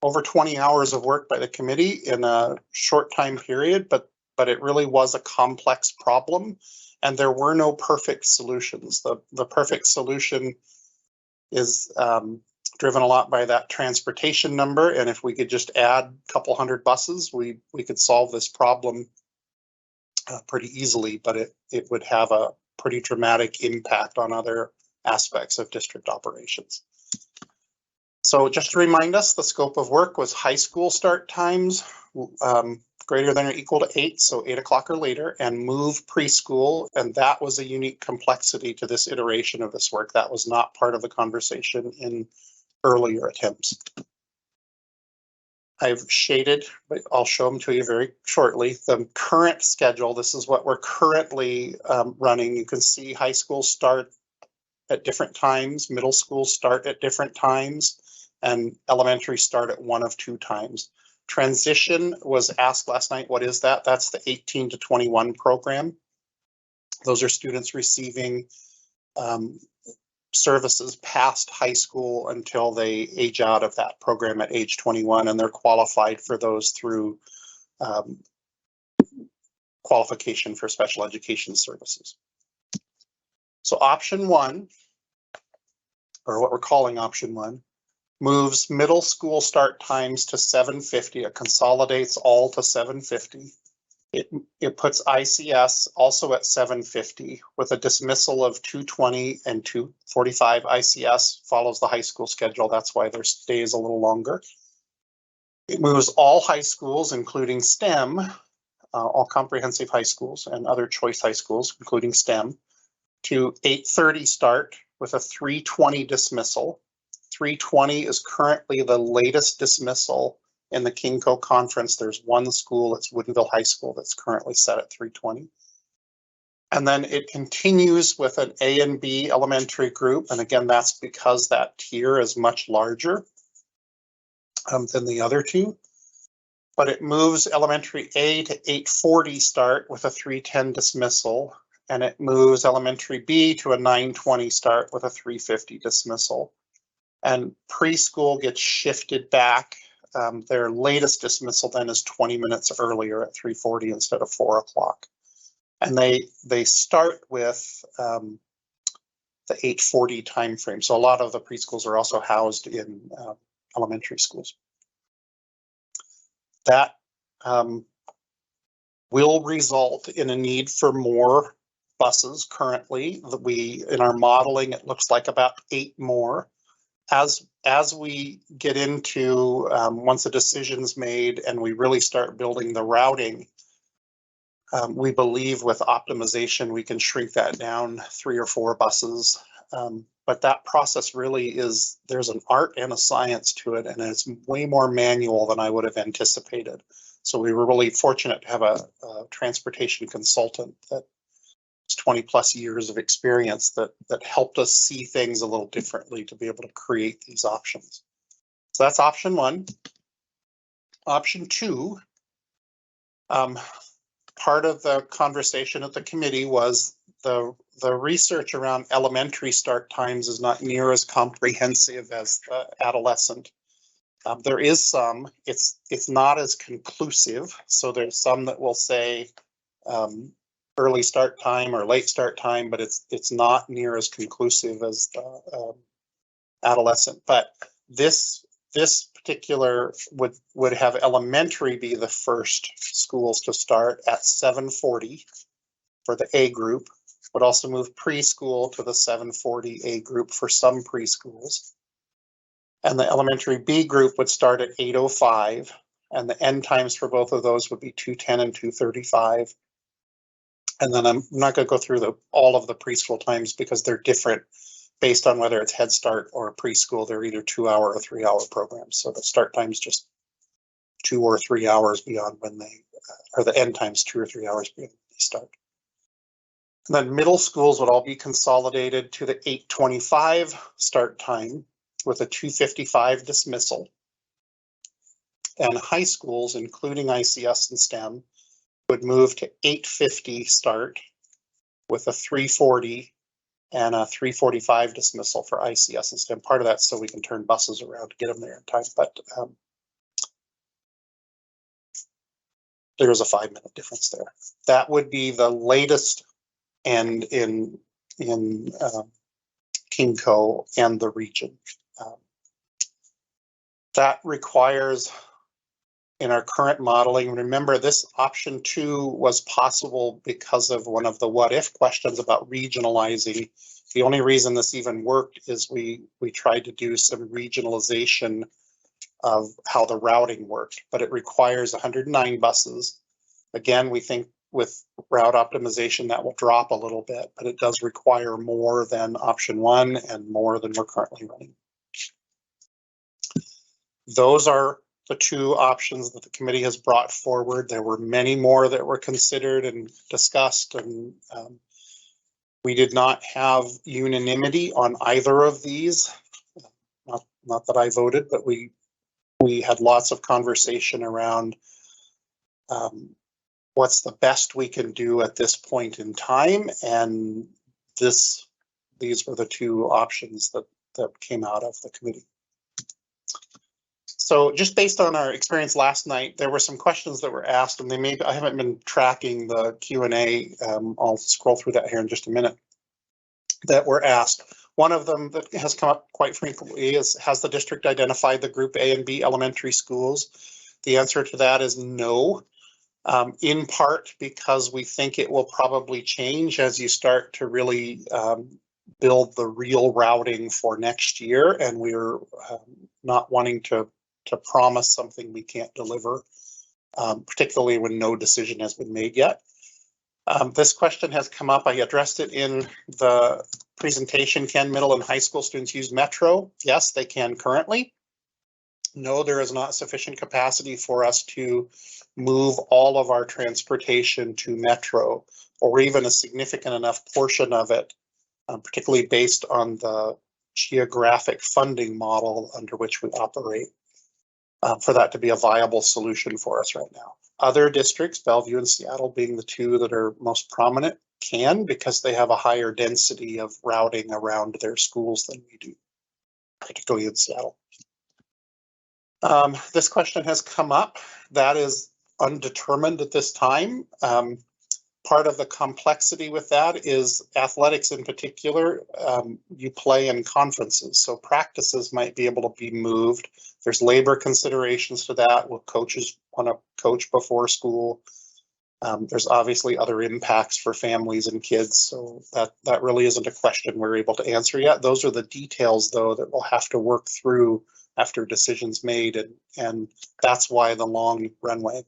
over 20 hours of work by the committee in a short time period, but it really was a complex problem, and there were no perfect solutions. The perfect solution is driven a lot by that transportation number, and if we could just add a couple hundred buses, we could solve this problem pretty easily, but it would have a pretty dramatic impact on other aspects of district operations. So just to remind us, the scope of work was high school start times greater than or equal to 8, so 8 o'clock or later, and move preschool, and that was a unique complexity to this iteration of this work. That was not part of the conversation in earlier attempts. I've shaded, but I'll show them to you very shortly. The current schedule, this is what we're currently running. You can see high school start at different times, middle school start at different times, and elementary start at 1 of 2 times. Transition was asked last night, what is that? That's the 18 to 21 program. Those are students receiving services past high school until they age out of that program at age 21, and they're qualified for those through qualification for special education services. So option one, or what we're calling option one, moves middle school start times to 7:50. It consolidates all to 7:50. It puts ICS also at 7:50 with a dismissal of 2:20 and 2:45. ICS follows the high school schedule. That's why their stay is a little longer. It moves all high schools, including STEM, all comprehensive high schools and other choice high schools, including STEM, to 8:30 start with a 3:20 dismissal. 3:20 is currently the latest dismissal in the KingCo conference. There's one school, it's Woodinville High School, that's currently set at 3:20. And then it continues with an A and B elementary group. And again, that's because that tier is much larger than the other two. But it moves elementary A to 8:40 start with a 3:10 dismissal. And it moves elementary B to a 9:20 start with a 3:50 dismissal. And preschool gets shifted back. Their latest dismissal then is 20 minutes earlier at 3:40 instead of 4 o'clock. And they start with the 8:40 timeframe. So a lot of the preschools are also housed in elementary schools. That will result in a need for more buses currently. In our modeling, it looks like about 8 more. As we get into, once a decision's made and we really start building the routing, we believe with optimization, we can shrink that down 3 or 4 buses. But that process really is, there's an art and a science to it, and it's way more manual than I would have anticipated. So we were really fortunate to have a transportation consultant that 20 plus years of experience that helped us see things a little differently to be able to create these options. So that's option one. Option two, part of the conversation at the committee was the research around elementary start times is not near as comprehensive as adolescent. There is some, it's not as conclusive. So there's some that will say early start time or late start time, but it's not near as conclusive as adolescent. But this particular would have elementary be the first schools to start at 7:40 for the A group, would also move preschool to the 7:40 A group for some preschools. And the elementary B group would start at 8:05, and the end times for both of those would be 2:10 and 2:35. And then I'm not going to go through all of the preschool times because they're different based on whether it's Head Start or a preschool. They're either 2-hour or 3-hour programs. So the start time's just 2 or 3 hours beyond when they, or the end time's 2 or 3 hours beyond when they start. And then middle schools would all be consolidated to the 8:25 start time with a 2:55 dismissal. And high schools, including ICS and STEM, would move to 8:50 start with a 3:40 and a 3:45 dismissal for ICS and STEM. Part of that so we can turn buses around to get them there in time, but there's a 5-minute difference there. That would be the latest end in KingCo and the region. That requires, in our current modeling, remember this option 2 was possible because of one of the what if questions about regionalizing. The only reason this even worked is we tried to do some regionalization of how the routing worked, but it requires 109 buses. Again, we think with route optimization that will drop a little bit, but it does require more than option 1 and more than we're currently running. Those are the 2 options that the committee has brought forward. There were many more that were considered and discussed, and we did not have unanimity on either of these. Not that I voted, but we had lots of conversation around what's the best we can do at this point in time, and these were the 2 options that came out of the committee. So just based on our experience last night, there were some questions that were asked, and I haven't been tracking the Q&A. I'll scroll through that here in just a minute, that were asked. One of them that has come up quite frequently is, has the district identified the group A and B elementary schools? The answer to that is no, in part because we think it will probably change as you start to really build the real routing for next year, and we're not wanting to promise something we can't deliver, particularly when no decision has been made yet. This question has come up. I addressed it in the presentation. Can middle and high school students use Metro? Yes, they can currently. No, there is not sufficient capacity for us to move all of our transportation to Metro, or even a significant enough portion of it, particularly based on the geographic funding model under which we operate, for that to be a viable solution for us right now. Other districts, Bellevue and Seattle being the two that are most prominent, can, because they have a higher density of routing around their schools than we do, particularly in Seattle. This question has come up. That is undetermined at this time. Part of the complexity with that is athletics in particular, you play in conferences, so practices might be able to be moved. There's labor considerations to that. Will coaches want to coach before school? There's obviously other impacts for families and kids, so that really isn't a question we're able to answer yet. Those are the details, though, that we'll have to work through after decisions made, and that's why the long runway.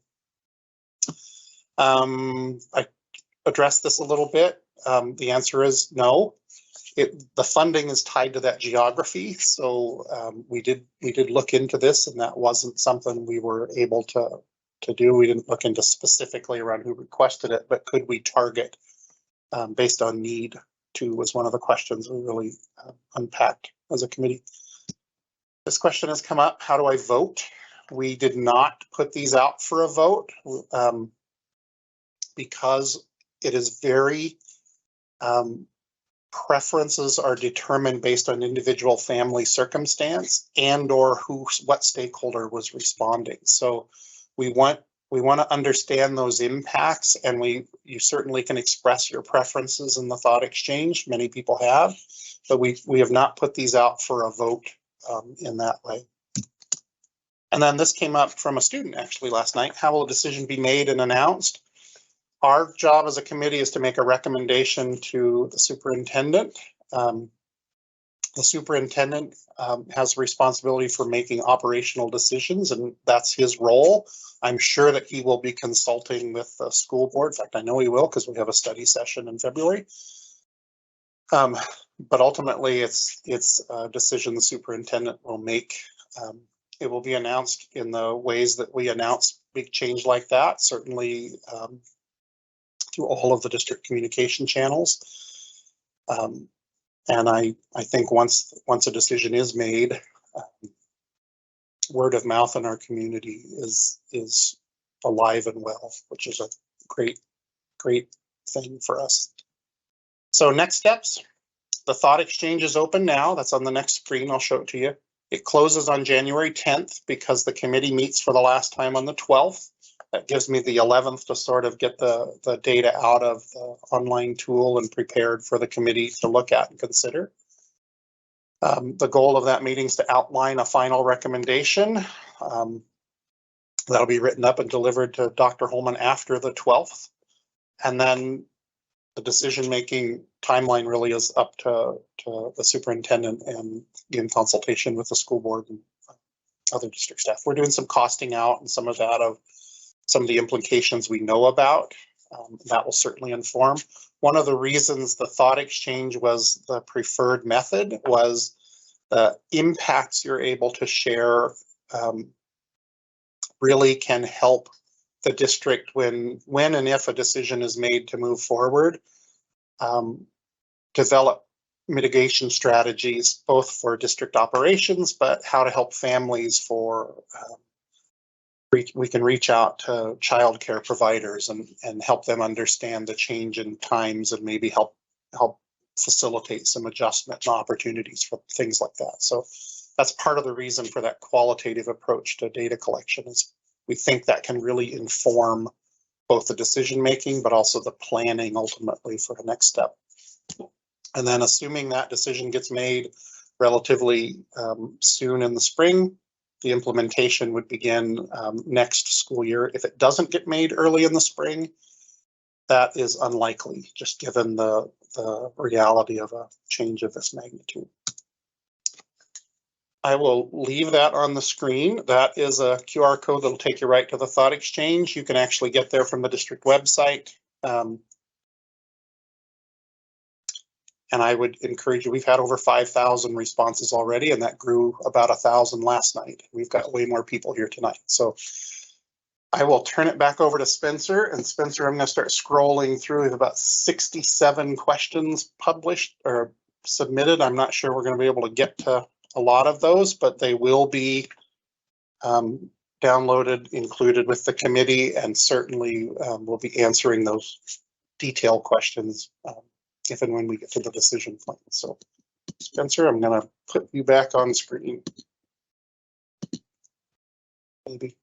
I addressed this a little bit. The answer is no. The funding is tied to that geography, so we did look into this, and that wasn't something we were able to do. We didn't look into specifically around who requested it, but could we target based on need too, was one of the questions we really unpacked as a committee. This question has come up, how do I vote? We did not put these out for a vote because it is very, preferences are determined based on individual family circumstance and or what stakeholder was responding. So we want to understand those impacts, and you certainly can express your preferences in the thought exchange. Many people have, but we have not put these out for a vote in that way. And then this came up from a student actually last night. How will a decision be made and announced? Our job as a committee is to make a recommendation to the superintendent. The superintendent has responsibility for making operational decisions, and that's his role. I'm sure that he will be consulting with the school board. In fact, I know he will, because we have a study session in February. But ultimately, it's a decision the superintendent will make. It will be announced in the ways that we announce big change like that, certainly through all of the district communication channels. And I think once a decision is made, word of mouth in our community is alive and well, which is a great thing for us. So next steps, the thought exchange is open now. That's on the next screen. I'll show it to you. It closes on January 10th because the committee meets for the last time on the 12th. That gives me the 11th to sort of get the data out of the online tool and prepared for the committee to look at and consider. The goal of that meeting is to outline a final recommendation. That'll be written up and delivered to Dr. Holman after the 12th. And then the decision-making timeline really is up to the superintendent and in consultation with the school board and other district staff. We're doing some costing out and some of that of some of the implications we know about. That will certainly inform. One of the reasons the thought exchange was the preferred method was the impacts you're able to share really can help the district when and if a decision is made to move forward, develop mitigation strategies, both for district operations, but how to help families for we can reach out to childcare providers and help them understand the change in times and maybe help facilitate some adjustment and opportunities for things like that. So that's part of the reason for that qualitative approach to data collection, is we think that can really inform both the decision making, but also the planning ultimately for the next step. And then assuming that decision gets made relatively soon in the spring, the implementation would begin next school year. If it doesn't get made early in the spring, that is unlikely, just given the reality of a change of this magnitude. I will leave that on the screen. That is a QR code that'll take you right to the Thought Exchange. You can actually get there from the district website. And I would encourage you, we've had over 5,000 responses already, and that grew about 1,000 last night. We've got way more people here tonight. So I will turn it back over to Spencer. And Spencer, I'm going to start scrolling through. We have about 67 questions published or submitted. I'm not sure we're going to be able to get to a lot of those, but they will be downloaded, included with the committee, and certainly we'll be answering those detailed questions if and when we get to the decision plan. So Spencer, I'm going to put you back on screen. Maybe.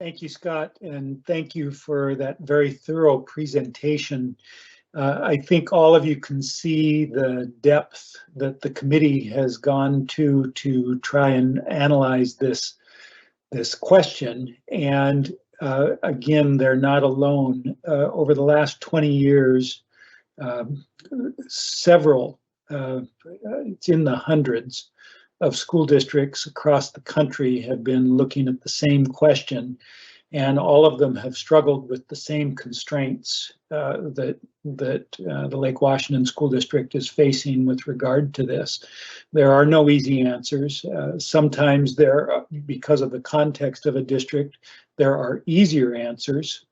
Thank you, Scott, and thank you for that very thorough presentation. I think all of you can see the depth that the committee has gone to try and analyze this question. And again, they're not alone. Over the last 20 years, several, it's in the hundreds of school districts across the country have been looking at the same question, and all of them have struggled with the same constraints that the Lake Washington School District is facing with regard to this. There are no easy answers. Sometimes because of the context of a district, there are easier answers,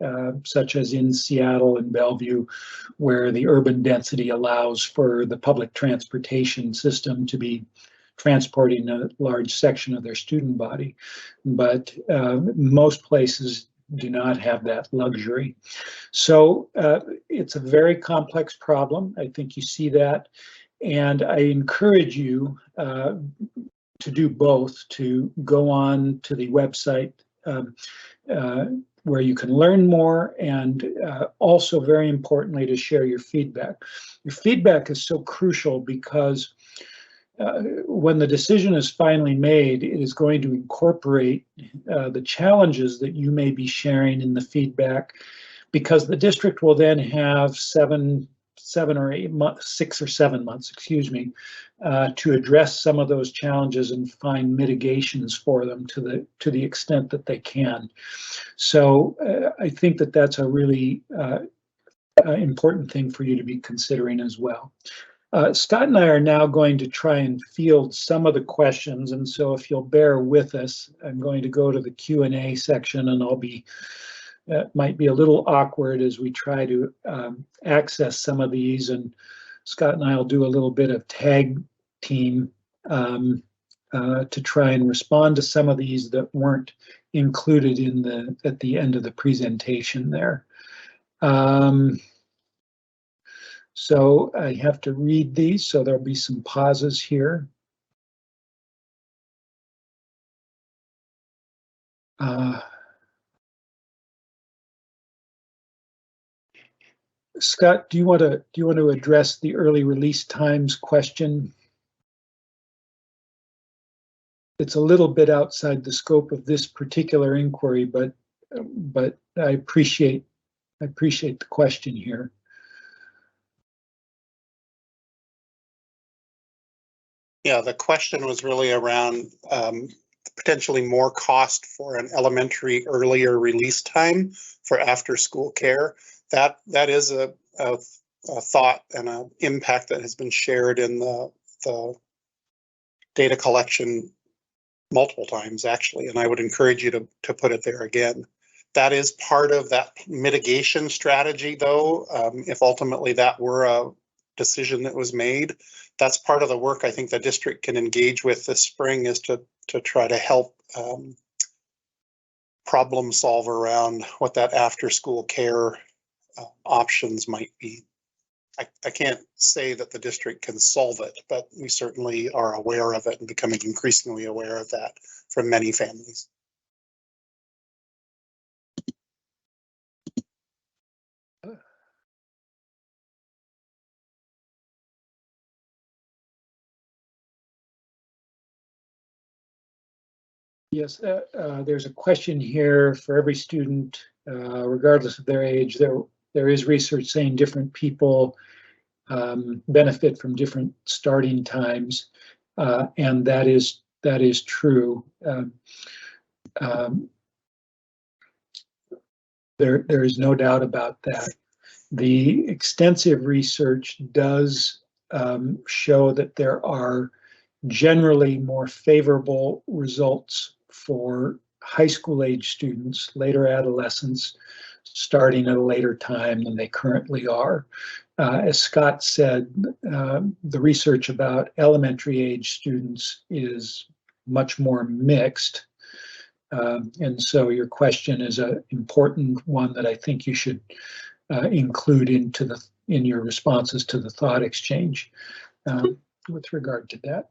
such as in Seattle and Bellevue, where the urban density allows for the public transportation system to be transporting a large section of their student body. But most places do not have that luxury. So it's a very complex problem. I think you see that. And I encourage you to do both, to go on to the website where you can learn more, and also very importantly to share your feedback. Your feedback is so crucial because when the decision is finally made, it is going to incorporate the challenges that you may be sharing in the feedback, because the district will then have 6 or 7 months, excuse me, to address some of those challenges and find mitigations for them to the extent that they can. So I think that that's a really important thing for you to be considering as well. Scott and I are now going to try and field some of the questions, and so if you'll bear with us, I'm going to go to the Q&A section, and might be a little awkward as we try to access some of these, and Scott and I will do a little bit of tag team to try and respond to some of these that weren't included at the end of the presentation there. So I have to read these, so there'll be some pauses here. Scott, do you want to address the early release times question? It's a little bit outside the scope of this particular inquiry, but I appreciate the question here. Yeah, the question was really around potentially more cost for an elementary earlier release time for after school care. That is a thought and an impact that has been shared in the data collection multiple times, actually, and I would encourage you to put it there again. That is part of that mitigation strategy, though. If ultimately that were a decision that was made, that's part of the work I think the district can engage with this spring, is to try to help problem solve around what that after school care options might be. I can't say that the district can solve it, but we certainly are aware of it and becoming increasingly aware of that from many families. Yes, there's a question here for every student, regardless of their age. There is research saying different people benefit from different starting times, and that is true. There is no doubt about that. The extensive research does show that there are generally more favorable results for high school age students, later adolescents, starting at a later time than they currently are. As Scott said, the research about elementary age students is much more mixed. And so your question is an important one that I think you should include in your responses to the thought exchange with regard to that.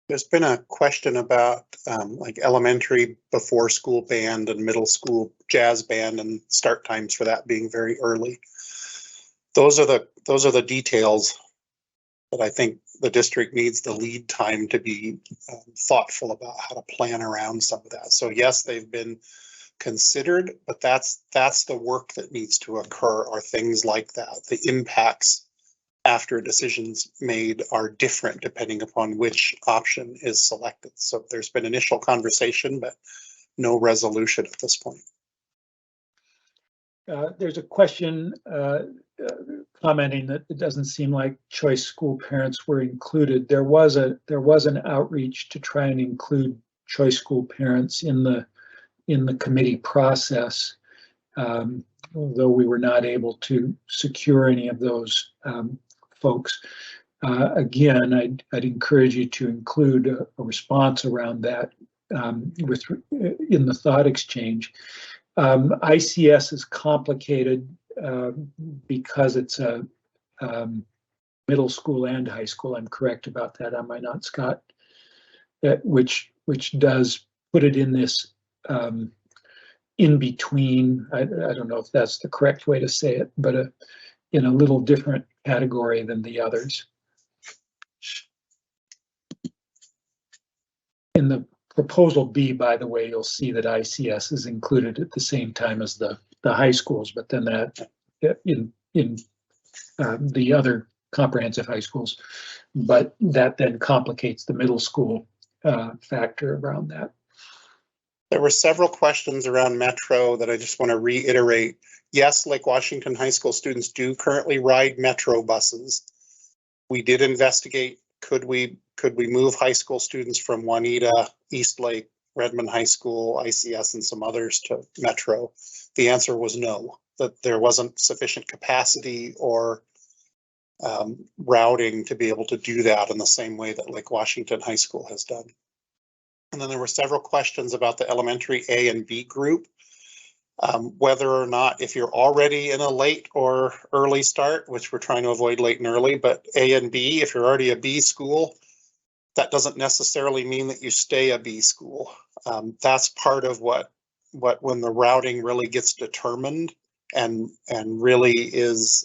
There's been a question about like elementary before school band and middle school jazz band and start times for that being very early. Those are the details that I think the district needs the lead time to be thoughtful about how to plan around some of that. So yes, they've been considered, but that's the work that needs to occur, are things like that. The impacts after decisions made are different depending upon which option is selected. So there's been initial conversation, but no resolution at this point. There's a question commenting that it doesn't seem like choice school parents were included. There was an outreach to try and include choice school parents in the committee process, although we were not able to secure any of those folks. Again, I'd encourage you to include a response around that in the thought exchange. ICS is complicated because it's a middle school and high school. I'm correct about that, am I not, Scott? Which does put it in this in between. I don't know if that's the correct way to say it, but in a little different category than the others. In the proposal B, by the way, you'll see that ICS is included at the same time as the high schools, but then that in the other comprehensive high schools, but that then complicates the middle school factor around that. There were several questions around Metro that I just want to reiterate. Yes, Lake Washington High School students do currently ride Metro buses. We did investigate, could we move high school students from Juanita, East Lake, Redmond High School, ICS, and some others to Metro? The answer was no, that there wasn't sufficient capacity or routing to be able to do that in the same way that Lake Washington High School has done. And then there were several questions about the elementary A and B group, whether or not, if you're already in a late or early start, which we're trying to avoid late and early, but A and B, if you're already a B school, that doesn't necessarily mean that you stay a B school. That's part of what when the routing really gets determined and really is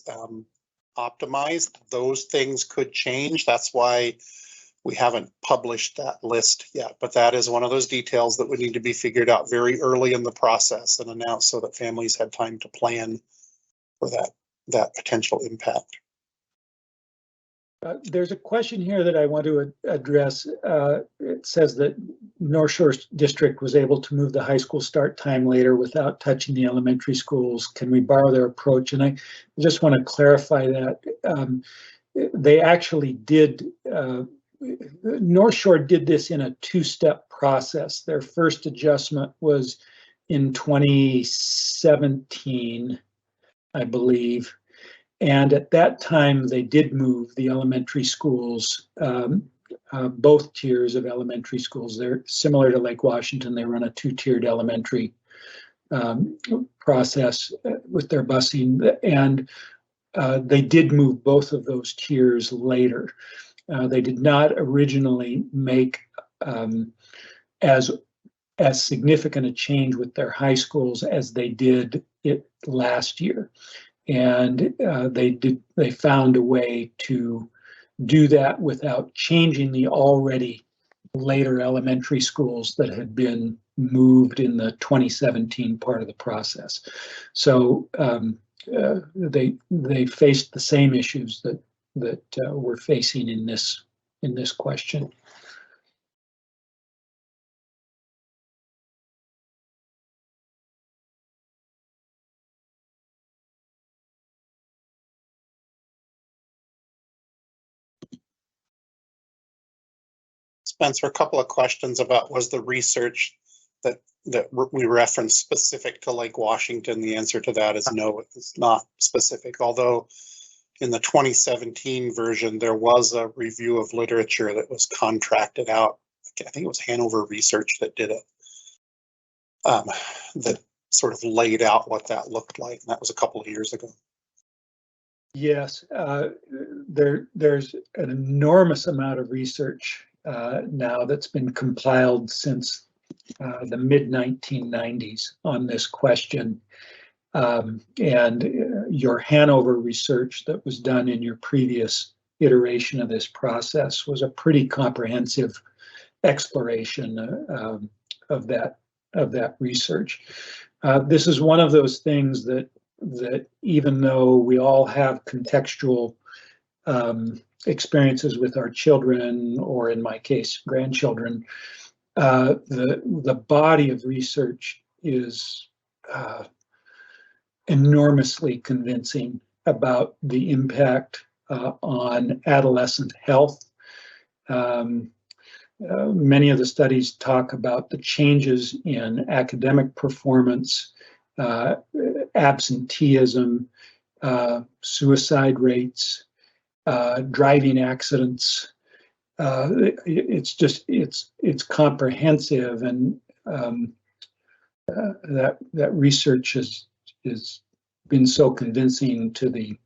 optimized, those things could change. That's why we haven't published that list yet, but that is one of those details that would need to be figured out very early in the process and announced so that families had time to plan for that potential impact. There's a question here that I want to address. It says that North Shore District was able to move the high school start time later without touching the elementary schools. Can we borrow their approach? And I just want to clarify that they actually did. North Shore did this in a two-step process. Their first adjustment was in 2017, I believe. And at that time, they did move the elementary schools both tiers of elementary schools. They're similar to Lake Washington. They run a two-tiered elementary process with their busing, and they did move both of those tiers later. They did not originally make as significant a change with their high schools as they did it last year, and they found a way to do that without changing the already later elementary schools that had been moved in the 2017 part of the process. So they faced the same issues that we're facing in this question. Spencer, a couple of questions about was the research that we referenced specific to Lake Washington? The answer to that is no, it's not specific, although in the 2017 version, there was a review of literature that was contracted out. I think it was Hanover Research that did it, that sort of laid out what that looked like. And that was a couple of years ago. Yes, there's an enormous amount of research now that's been compiled since the mid-1990s on this question. And your Hanover research that was done in your previous iteration of this process was a pretty comprehensive exploration of that research. This is one of those things that even though we all have contextual experiences with our children, or in my case, grandchildren, the body of research is enormously convincing about the impact on adolescent health. Many of the studies talk about the changes in academic performance, absenteeism, suicide rates, driving accidents. It's comprehensive, and that research has been so convincing to the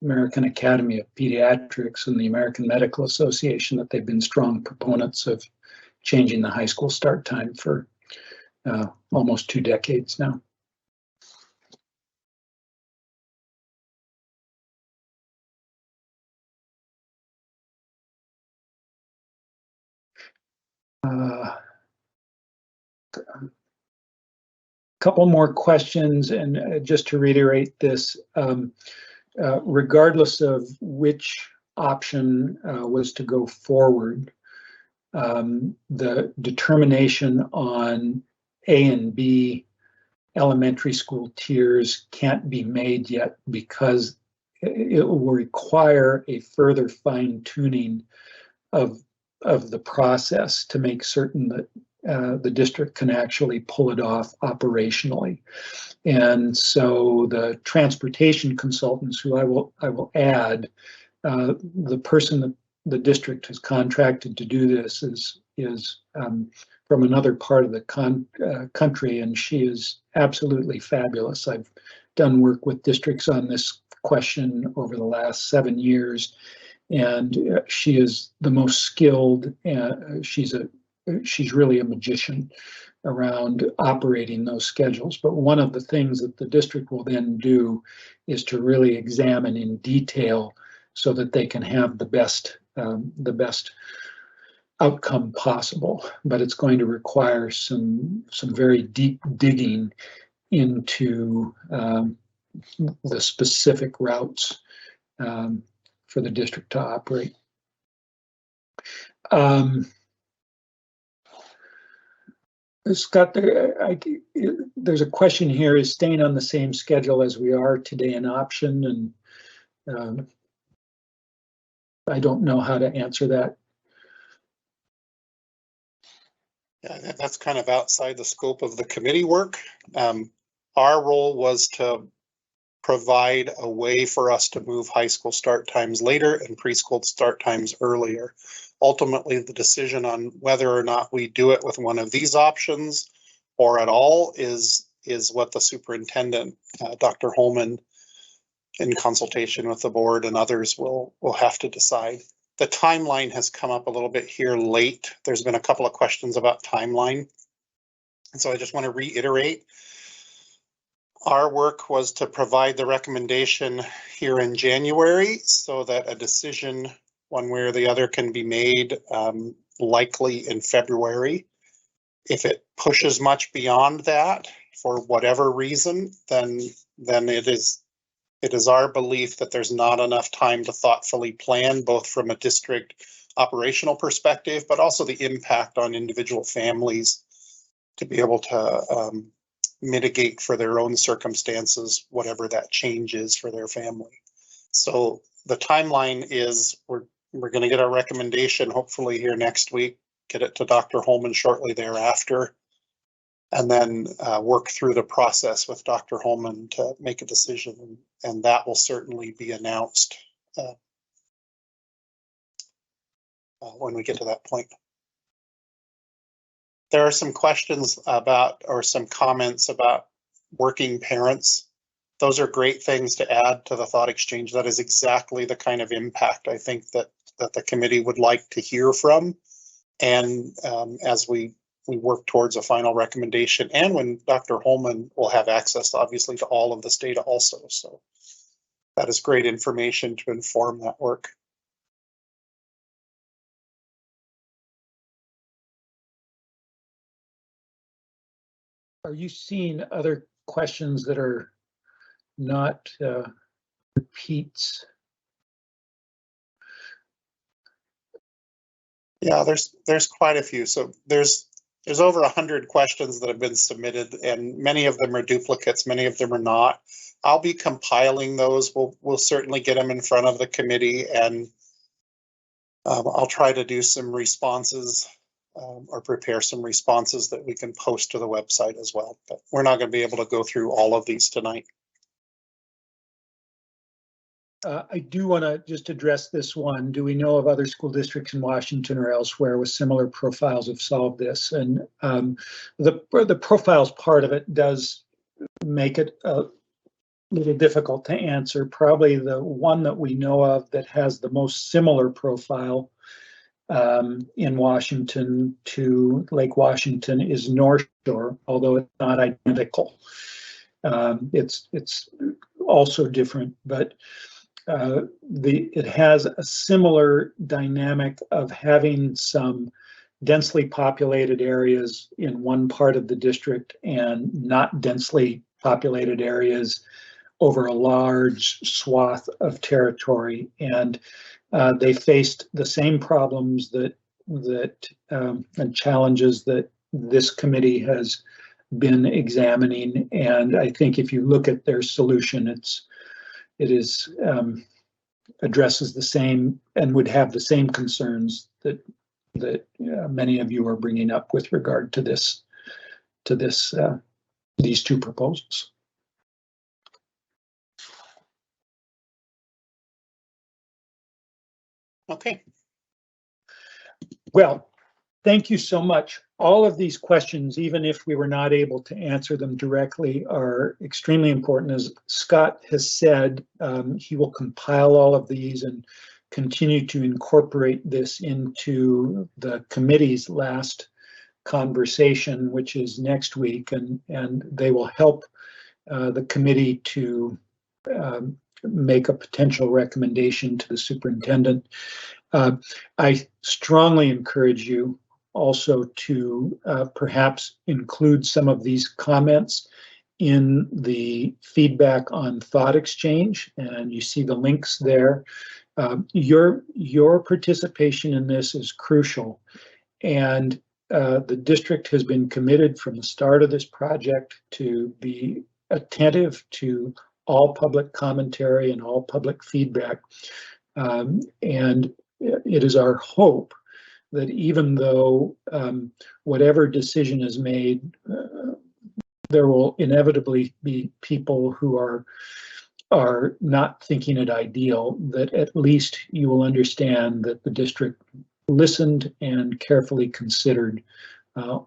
American Academy of Pediatrics and the American Medical Association that they've been strong proponents of changing the high school start time for almost 2 decades now. Couple more questions, and just to reiterate this, regardless of which option was to go forward, the determination on A and B elementary school tiers can't be made yet, because it will require a further fine-tuning of the process to make certain that the district can actually pull it off operationally. And so the transportation consultants, who I will add, the person that the district has contracted to do this is from another part of the country, and she is absolutely fabulous. I've done work with districts on this question over the last 7 years, and she is the most skilled. She's really a magician around operating those schedules. But one of the things that the district will then do is to really examine in detail so that they can have the best outcome possible. But it's going to require some very deep digging into the specific routes for the district to operate. Scott, there's a question here: is staying on the same schedule as we are today an option? And I don't know how to answer that. Yeah, that's kind of outside the scope of the committee work. Our role was to provide a way for us to move high school start times later and preschool start times earlier. ultimately the decision on whether or not we do it with one of these options or at all is what the superintendent, Dr. Holman, in consultation with the board and others will have to decide. The timeline has come up a little bit here late. There's been a couple of questions about timeline. And so I just want to reiterate, our work was to provide the recommendation here in January so that a decision one way or the other can be made likely in February. If it pushes much beyond that for whatever reason, then it is our belief that there's not enough time to thoughtfully plan, both from a district operational perspective, but also the impact on individual families to be able to mitigate for their own circumstances, whatever that change is for their family. So the timeline is we're going to get our recommendation hopefully here next week, get it to Dr. Holman shortly thereafter, and then work through the process with Dr. Holman to make a decision, and that will certainly be announced when we get to that point. There are some questions about, or some comments about working parents. Those are great things to add to the thought exchange. That is exactly the kind of impact I think that the committee would like to hear from. And as we work towards a final recommendation, and when Dr. Holman will have access, obviously, to all of this data also. So that is great information to inform that work. Are you seeing other questions that are not repeats? Yeah, there's quite a few. So there's over 100 questions that have been submitted, and many of them are duplicates, many of them are not. I'll be compiling those. We'll certainly get them in front of the committee, and I'll try to do some responses or prepare some responses that we can post to the website as well. But we're not going to be able to go through all of these tonight. I do want to just address this one. Do we know of other school districts in Washington or elsewhere with similar profiles have solved this? And the profiles part of it does make it a little difficult to answer. Probably the one that we know of that has the most similar profile in Washington to Lake Washington is North Shore, although it's not identical. It's also different, but it has a similar dynamic of having some densely populated areas in one part of the district and not densely populated areas over a large swath of territory. And they faced the same problems and challenges that this committee has been examining. And I think if you look at their solution, it is addresses the same and would have the same concerns that many of you are bringing up with regard to these two proposals. Okay. Well, thank you so much. All of these questions, even if we were not able to answer them directly, are extremely important. As Scott has said, he will compile all of these and continue to incorporate this into the committee's last conversation, which is next week, and they will help the committee to make a potential recommendation to the superintendent. I strongly encourage you also to perhaps include some of these comments in the feedback on Thought Exchange, and you see the links there. Your participation in this is crucial, and the district has been committed from the start of this project to be attentive to all public commentary and all public feedback, and it is our hope that even though whatever decision is made, there will inevitably be people who are not thinking it ideal, that at least you will understand that the district listened and carefully considered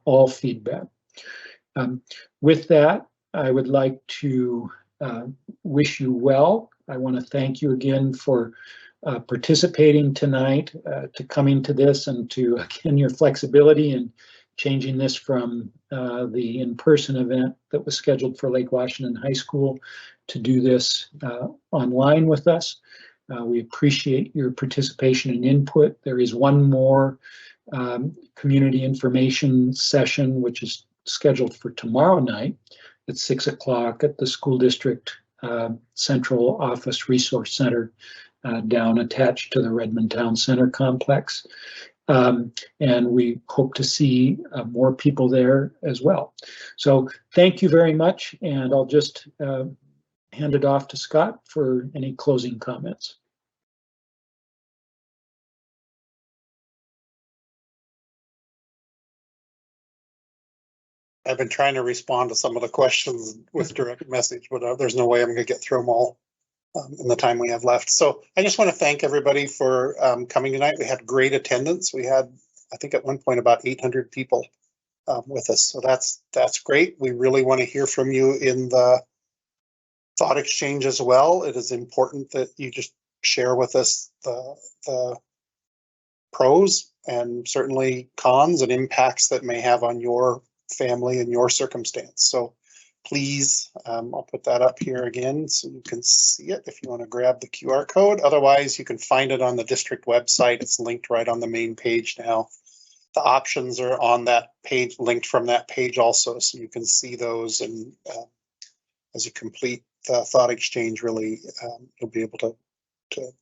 all feedback. With that, I would like to wish you well. I want to thank you again for participating tonight, to coming to this, and to, again, your flexibility in changing this from the in-person event that was scheduled for Lake Washington High School to do this online with us. We appreciate your participation and input. There is one more community information session, which is scheduled for tomorrow night at 6 o'clock at the school district central office resource center down attached to the Redmond Town Center complex. And we hope to see more people there as well. So thank you very much, and I'll just hand it off to Scott for any closing comments. I've been trying to respond to some of the questions with direct message, but there's no way I'm going to get through them all in the time we have left. So I just want to thank everybody for coming tonight. We had great attendance. We had, I think at one point, about 800 people with us. So that's great. We really want to hear from you in the thought exchange as well. It is important that you just share with us the pros and certainly cons and impacts that may have on your family and your circumstance. So please, I'll put that up here again so you can see it if you want to grab the QR code. Otherwise, you can find it on the district website. It's linked right on the main page now. The options are on that page, linked from that page also, so you can see those. And as you complete the thought exchange, really, you'll be able to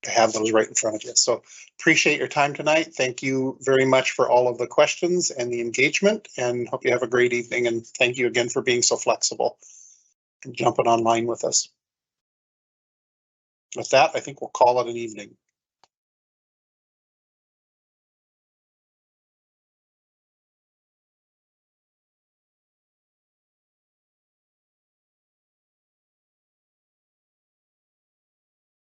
have those right in front of you. So appreciate your time tonight. Thank you very much for all of the questions and the engagement, and hope you have a great evening. And thank you again for being so flexible and jumping online with us. With that, I think we'll call it an evening.